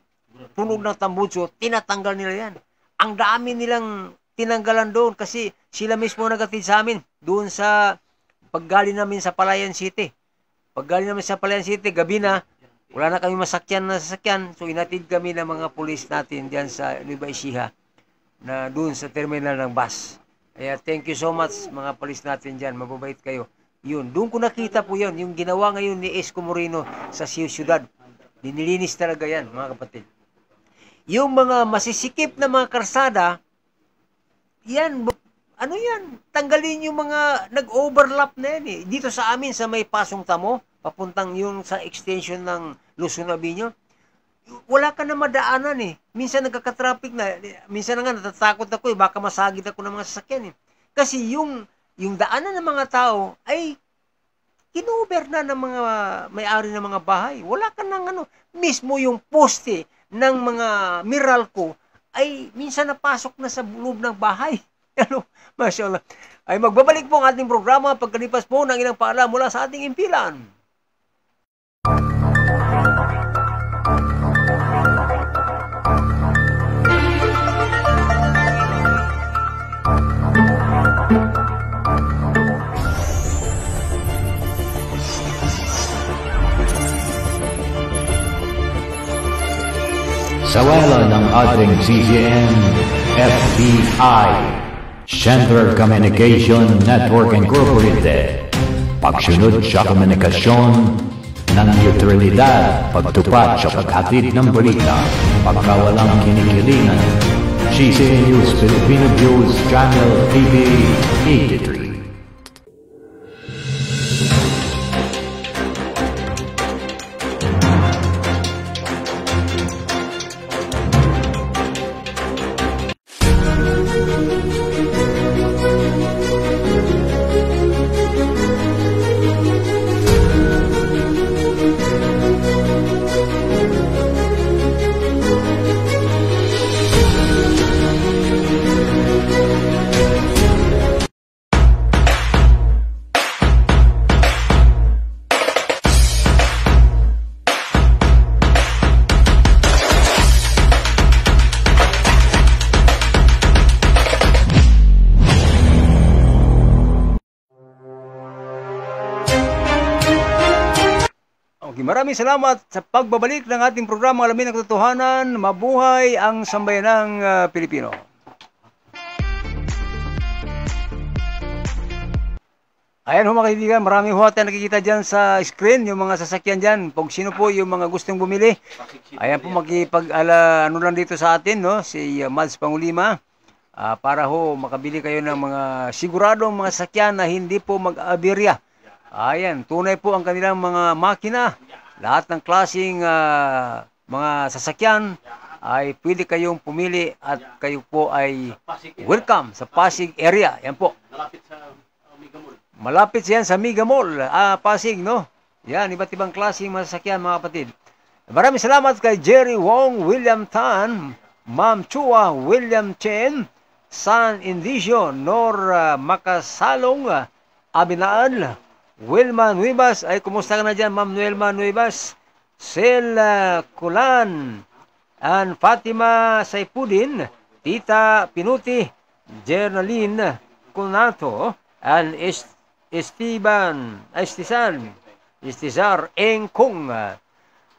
tunog ng tambutso, tinatanggal nila yan. Ang dami nilang tinanggalan doon kasi sila mismo nagatid sa amin doon sa paggaling namin sa Palayan City. Paggaling namin sa Palayan City, gabi na, wala na kami masakyan na sasakyan, so inatid kami ng mga pulis natin diyan sa Nueva Ecija na doon sa terminal ng bus. Kaya thank you so much mga pulis natin diyan, mababait kayo. Yun, doon ko nakita po yun, yung ginawa ngayon ni Isko Moreno sa siyudad. Dinilinis talaga yan, mga kapatid. Yung mga masisikip na mga karsada, yan, ano yan, tanggalin yung mga nag-overlap na yan eh. Dito sa amin, sa may Pasong Tamo, papuntang yung sa extension ng Luzon Avenue, wala ka na madaanan eh. Minsan nagkaka-traffic na, minsan na nga natatakot ako eh, baka masagid ako ng mga sasakyan eh. Kasi yung daanan ng mga tao ay kinover na ng mga may-ari ng mga bahay. Wala ka nang ano, mismo yung poste ng mga Meralco ay minsan napasok na sa loob ng bahay. Ano, mashallah. Ay magbabalik po ang ating programa pagkalipas po ng ilang paalam mula sa ating impilan. Sa wala ng ating CGN, FBI, Central Communication Network Incorporated, pagsunod sa komunikasyon ng neutralidad, pagtupat sa paghatid ng balita, pagkawalang kinikilingan, CGN News Filipino News Channel TV 83. Maraming salamat sa pagbabalik ng ating programa Alamin ang Katotohanan. Mabuhay ang sambayanang Pilipino. Ayan ho mga kaibigan, maraming ho tayo nakikita dyan sa screen, yung mga sasakyan dyan. Pag sino po yung mga gustong bumili, ayan po ano lang dito sa atin, no? Si Mads Pangulima, para ho makabili kayo ng mga siguradong mga sasakyan na hindi po mag-aberya. Ayan, tunay po ang kanilang mga makina. Lahat ng klaseng mga sasakyan ay pwede kayong pumili at kayo po ay welcome sa Pasig area. Yan po. Malapit yan sa Mega Mall. Pasig, no? Yan, iba't ibang klaseng mga sasakyan, mga kapatid. Maraming salamat kay Jerry Wong, William Tan, Ma'am Chua, William Chen, San Indisio, Nor Makasalong, Abinaan, Wilma Nuevas, ay kumusta ka na dyan, Ma'am Wilma Nuevas, Sel Kulan, and Fatima Saipudin, Tita Pinuti, Jernaline Cunato, and Estizar Engkong.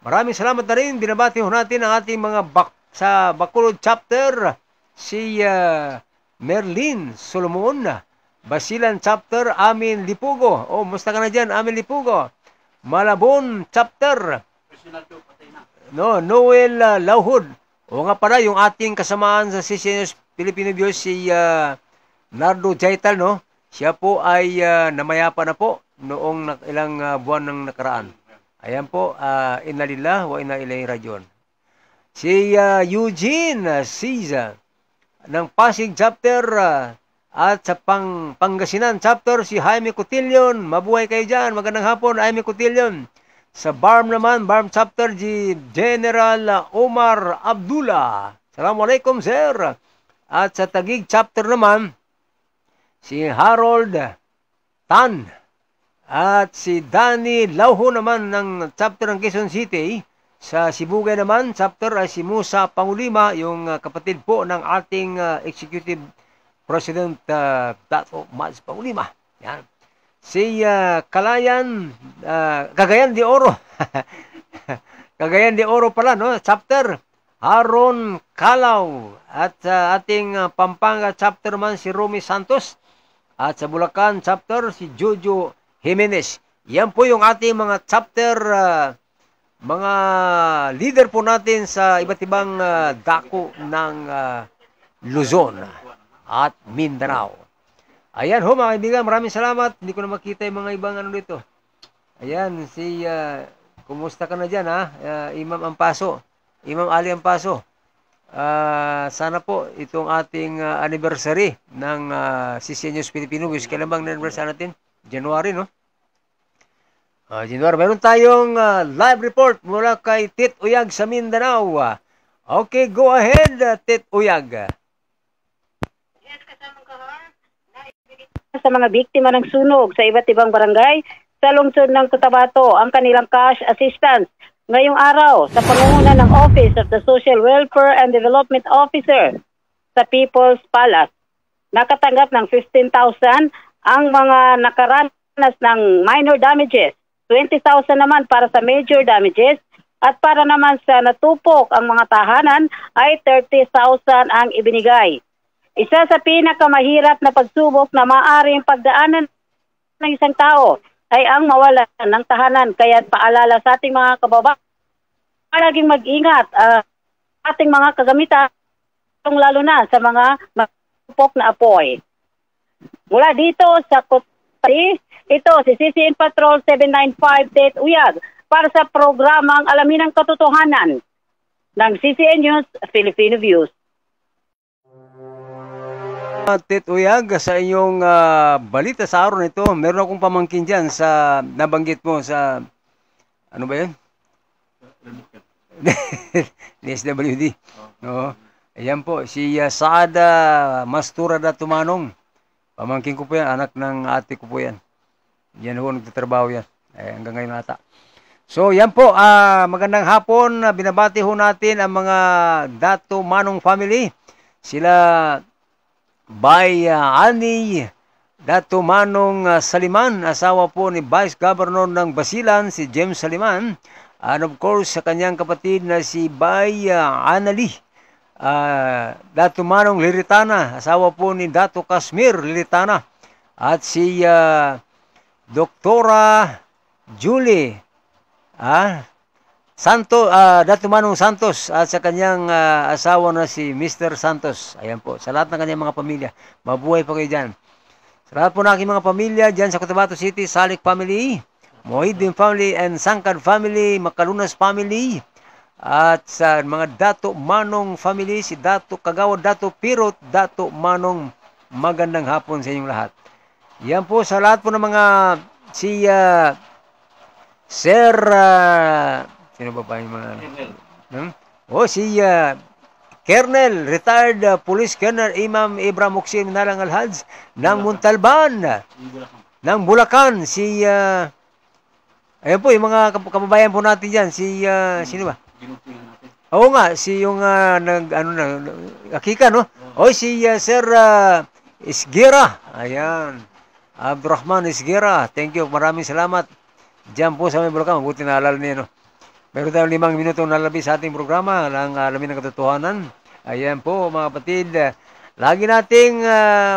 Maraming salamat na rin. Binabati ho natin ang ating mga sa Bacolod chapter, si Merlin Solomon, Basilan chapter, Amin Lipugo. Musta ka na dyan, Amin Lipugo. Malabon chapter, Noel Lauhod. O nga pala, yung ating kasamaan sa CCNS Filipino News, si Nardo Jaital, no? Siya po ay namayapa na po noong ilang buwan ng nakaraan. Ayan po, inalillah wa inna ilaihi rajiun. Si Eugene Siza ng Pasig chapter, at sa Pangasinan chapter, si Jaime Cotillion. Mabuhay kayo dyan. Magandang hapon, Jaime Cotillion. Sa BARM naman, BARM chapter, General Omar Abdullah. Assalamualaikum, sir. At sa Taguig chapter naman, si Harold Tan. At si Danny Lauho naman ng chapter ng Quezon City. Sa Sibugay naman, chapter ay si Musa Pangulima, yung kapatid po ng ating Executive President Dato Mads Pangulima. Yan. Si Cagayan de Oro. Cagayan de Oro pala, no? Chapter, Aaron Calaw. At ating Pampanga chapter man si Romy Santos. At sa Bulacan chapter, si Jojo Jimenez. Yan po yung ating mga chapter, mga leader po natin sa iba't ibang dako ng Luzon at Mindanao. Ayan ho mga kaibigan, maraming salamat. Hindi ko na makita yung mga ibang ano dito. Ayan, si, kumusta ka na dyan ha? Imam Ampaso, Imam Ali Ampaso. Sana po itong ating anniversary ng CCN News Filipino News. Kailan bang anniversary natin? January, no? January. Meron tayong live report mula kay Tit Uyag sa Mindanao. Okay, go ahead, Tit Uyag. Sa mga biktima ng sunog sa iba't ibang barangay sa lungsod ng Cotabato ang kanilang cash assistance ngayong araw sa pangunguna ng Office of the Social Welfare and Development Officer sa People's Palace. Nakatanggap ng 15,000 ang mga nakaranas ng minor damages, 20,000 naman para sa major damages, at para naman sa natupok ang mga tahanan ay 30,000 ang ibinigay. Isa sa pinakamahirap na pagsubok na maaaring pagdaanan ng isang tao ay ang mawalan ng tahanan. Kaya paalala sa ating mga kababayan, palaging mag-ingat ating mga kagamitan, lalo na sa mga matupok na apoy. Mula dito sa Cotabato, ito si CCN Patrol 795 Tet Uyag para sa programang Alamin ang Katotohanan ng CCN News Filipino Views. Tit Uyag, sa inyong balita sa araw nito, meron akong pamangkin dyan sa nabanggit mo sa, ano ba yun? SWD. No. Ayan po, si Saada Masturada Tumanong. Pamangkin ko po yan, anak ng ate ko po yan. Yan ho, nagtatrabaho yan. Hanggang ngayon ata. So, yan po, magandang hapon. Binabati ho natin ang mga Dato Manong family. Sila Bay Ani Dato Manong Saliman, asawa po ni Vice Governor ng Basilan, si James Saliman. And of course, sa kanyang kapatid na si Bay Anali. Dato Manong Liritana, asawa po ni Dato Kasmir Liritana. At si Doktora Julie Dato Manong Santos at sa kanyang asawa na si Mr. Santos. Ayan po, sa lahat ng kanyang mga pamilya. Mabuhay po kayo dyan. Sa lahat po ng aking mga pamilya dyan sa Cotabato City, Salik family, Mohidin family and Sangkad family, Makalunas family, at sa mga Dato Manong family, si Dato Kagawa, Dato Pirot, Dato Manong, magandang hapon sa inyong lahat. Yan po sa lahat po ng mga si Sir sino ba pa yung mga si Colonel, retired Police Colonel Imam Ibrahim Muxin Nalang Alhaj ng Montalban, ng Bulacan, si ayan po yung mga kababayan po natin dyan, si sino ba? Oo nga, si yung Akika, no? Si Sir Isgira, ayan, Abdurrahman Isgira, thank you, maraming salamat dyan po sa may Bulacan. Mabuti naalala niya, no? Meron tayong 5 minutong nalabi sa ating programa ng Alamin ng Katotohanan. Ayan po mga kapatid, lagi nating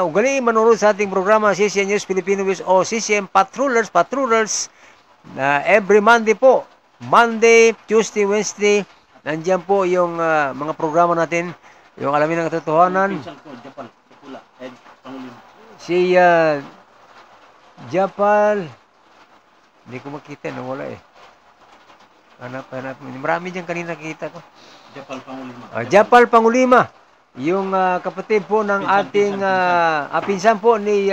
ugali manunod sa ating programa CCN News Filipino News o CCN Patrollers every Monday po. Monday, Tuesday, Wednesday, nandiyan po yung mga programa natin, yung Alamin ng Katotohanan. Si Japal, hindi ko makita, nawala eh. Hanap. Marami dyan kanina nakita ko. Japal Pangulima. Japal Pangulima. Yung kapatid po ng ating pinsan po ni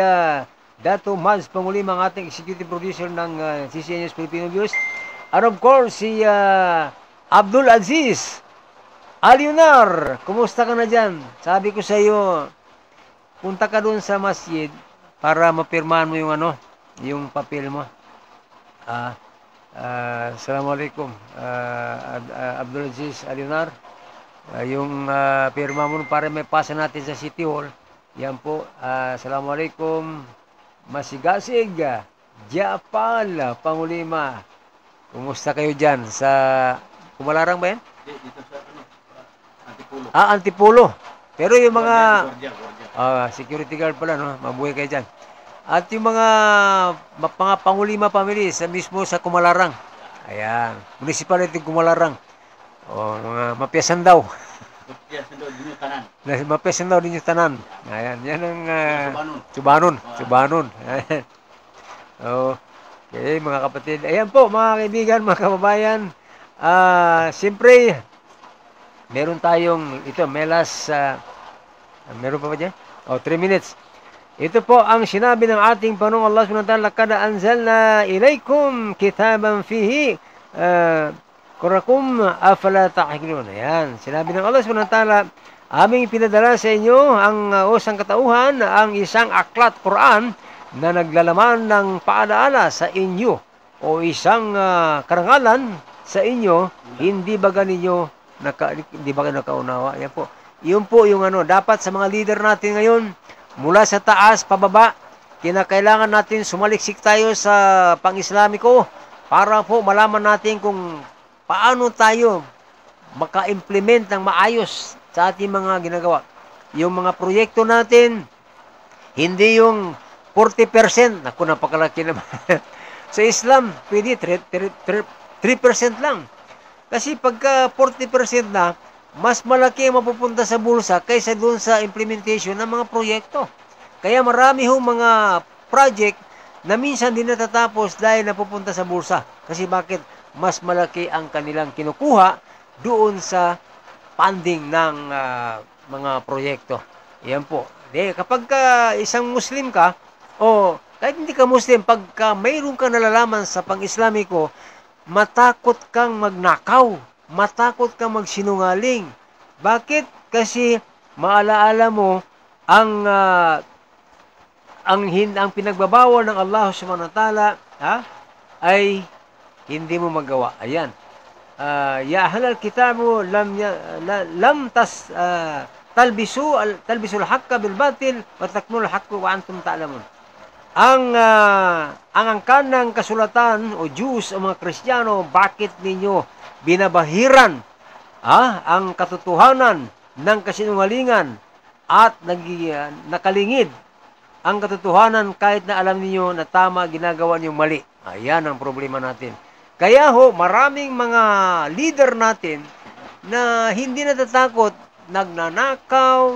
Dato Mads Pangulima, ang ating executive producer ng CCN News Filipino News. And of course, si Abdul Aziz Alionar. Kumusta ka na dyan? Sabi ko sa iyo, punta ka dun sa masjid para mapirmahan mo yung yung papel mo. Assalamualaikum, Abdul Aziz Alinar. Yung pirma mo para may pasa natin sa City Hall. Yan po. Assalamualaikum. Masigasig. Japal, Pangulima. Kumusta kayo dyan? Sa Kumalarang ba yan? Dito sa Antipulo. Antipulo. Pero yung mga Guardia. security guard pala, no? Mabuhay kayo dyan. At yung mga Pangulima family sa mismo sa Kumalarang. Ayan. Municipality Kumalarang. O, mga mapiyasan daw. Mapiyasan daw din yung tanan. Ayan. Yan ang Subanon. Ayan. Okay, mga kapatid. Ayan po, mga kaibigan, mga kababayan. Siyempre, meron tayong, ito, meron pa ba dyan? 3 minutes. Ito po ang sinabi ng ating Panginoong Allah subhanahu wa ta'ala, "Laqad anzalna ilaykum kitaban fihi qurakum afala ta'qilun." Ayan, sinabi ng Allah subhanahu wa ta'ala, aming pinadala sa inyo ang usang katauhan, ang isang aklat Quran na naglalaman ng paalaala sa inyo o isang karangalan sa inyo, hindi ba ninyo nakaunawa? Yan po. Yun po yung dapat sa mga leader natin ngayon, mula sa taas pababa, kinakailangan natin sumaliksik tayo sa pang-Islamiko para po malaman natin kung paano tayo maka-implement ng maayos sa ating mga ginagawa. Yung mga proyekto natin, hindi yung 40%, naku, napakalaki naman. Sa Islam, pwede 3% lang. Kasi pagka 40% na, mas malaki ang mapupunta sa bulsa kaysa doon sa implementation ng mga proyekto. Kaya marami hong mga project na minsan din natatapos dahil napupunta sa bulsa. Kasi bakit? Mas malaki ang kanilang kinukuha doon sa funding ng mga proyekto. Yan po. Kapag isang Muslim ka, o kahit hindi ka Muslim, pagka mayroon ka nalalaman sa pang-Islamiko, matakot kang magnakaw, matakot kang magsinungaling. Bakit? Kasi maalaala mo ang pinagbabawal ng Allah subhanahu wa ta'ala ay hindi mo magawa. Ayan. Ya ahlal kitabu lam talbisul haqqa bil batil wa takmulul haqqa wa antum ta'lamun. Ang angkan ng kasulatan o Jews o mga Kristiyano, bakit ninyo binabahiran ang katotohanan ng kasinungalingan at nakalingid ang katotohanan kahit na alam niyo na tama, ginagawa niyo mali. Ayan ang problema natin. Kaya maraming mga leader natin na hindi natatakot, ninanakaw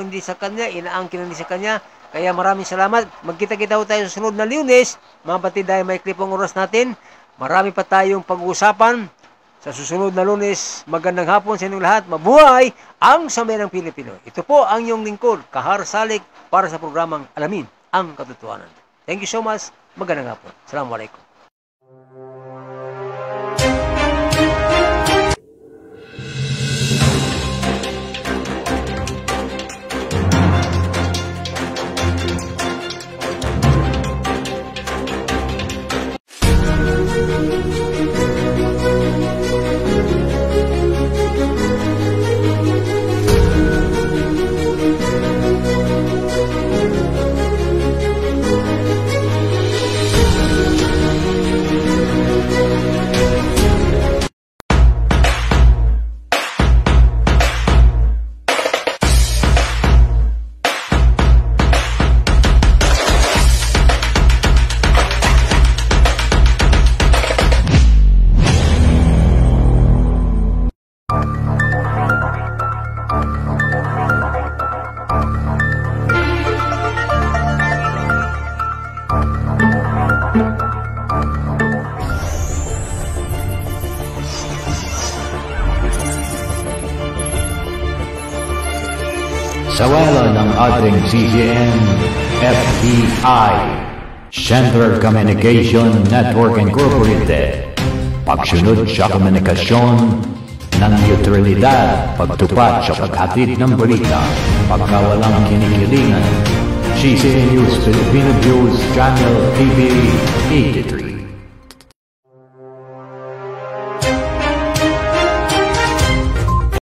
hindi sa kanya, inaangkin hindi sa kanya. Kaya maraming salamat. Magkita-kita tayo sa sunod na Lunes. Mga batid, dahil may klipong oras natin. Marami pa tayong pag-uusapan sa susunod na Lunes. Magandang hapon sa inyong lahat. Mabuhay ang sambayanang Pilipino. Ito po ang iyong lingkod, Kahar Salik, para sa programang Alamin ang Katotohanan. Thank you so much. Magandang hapon. Assalamualaikum. Sa wala ng ating CGN, FBI, Central Communication Network Incorporated, pagsunod sa komunikasyon ng neutralidad, pagtupad sa paghatid ng balita, pagkawalang kinikilingan, CCN News Filipino News Channel TV 83.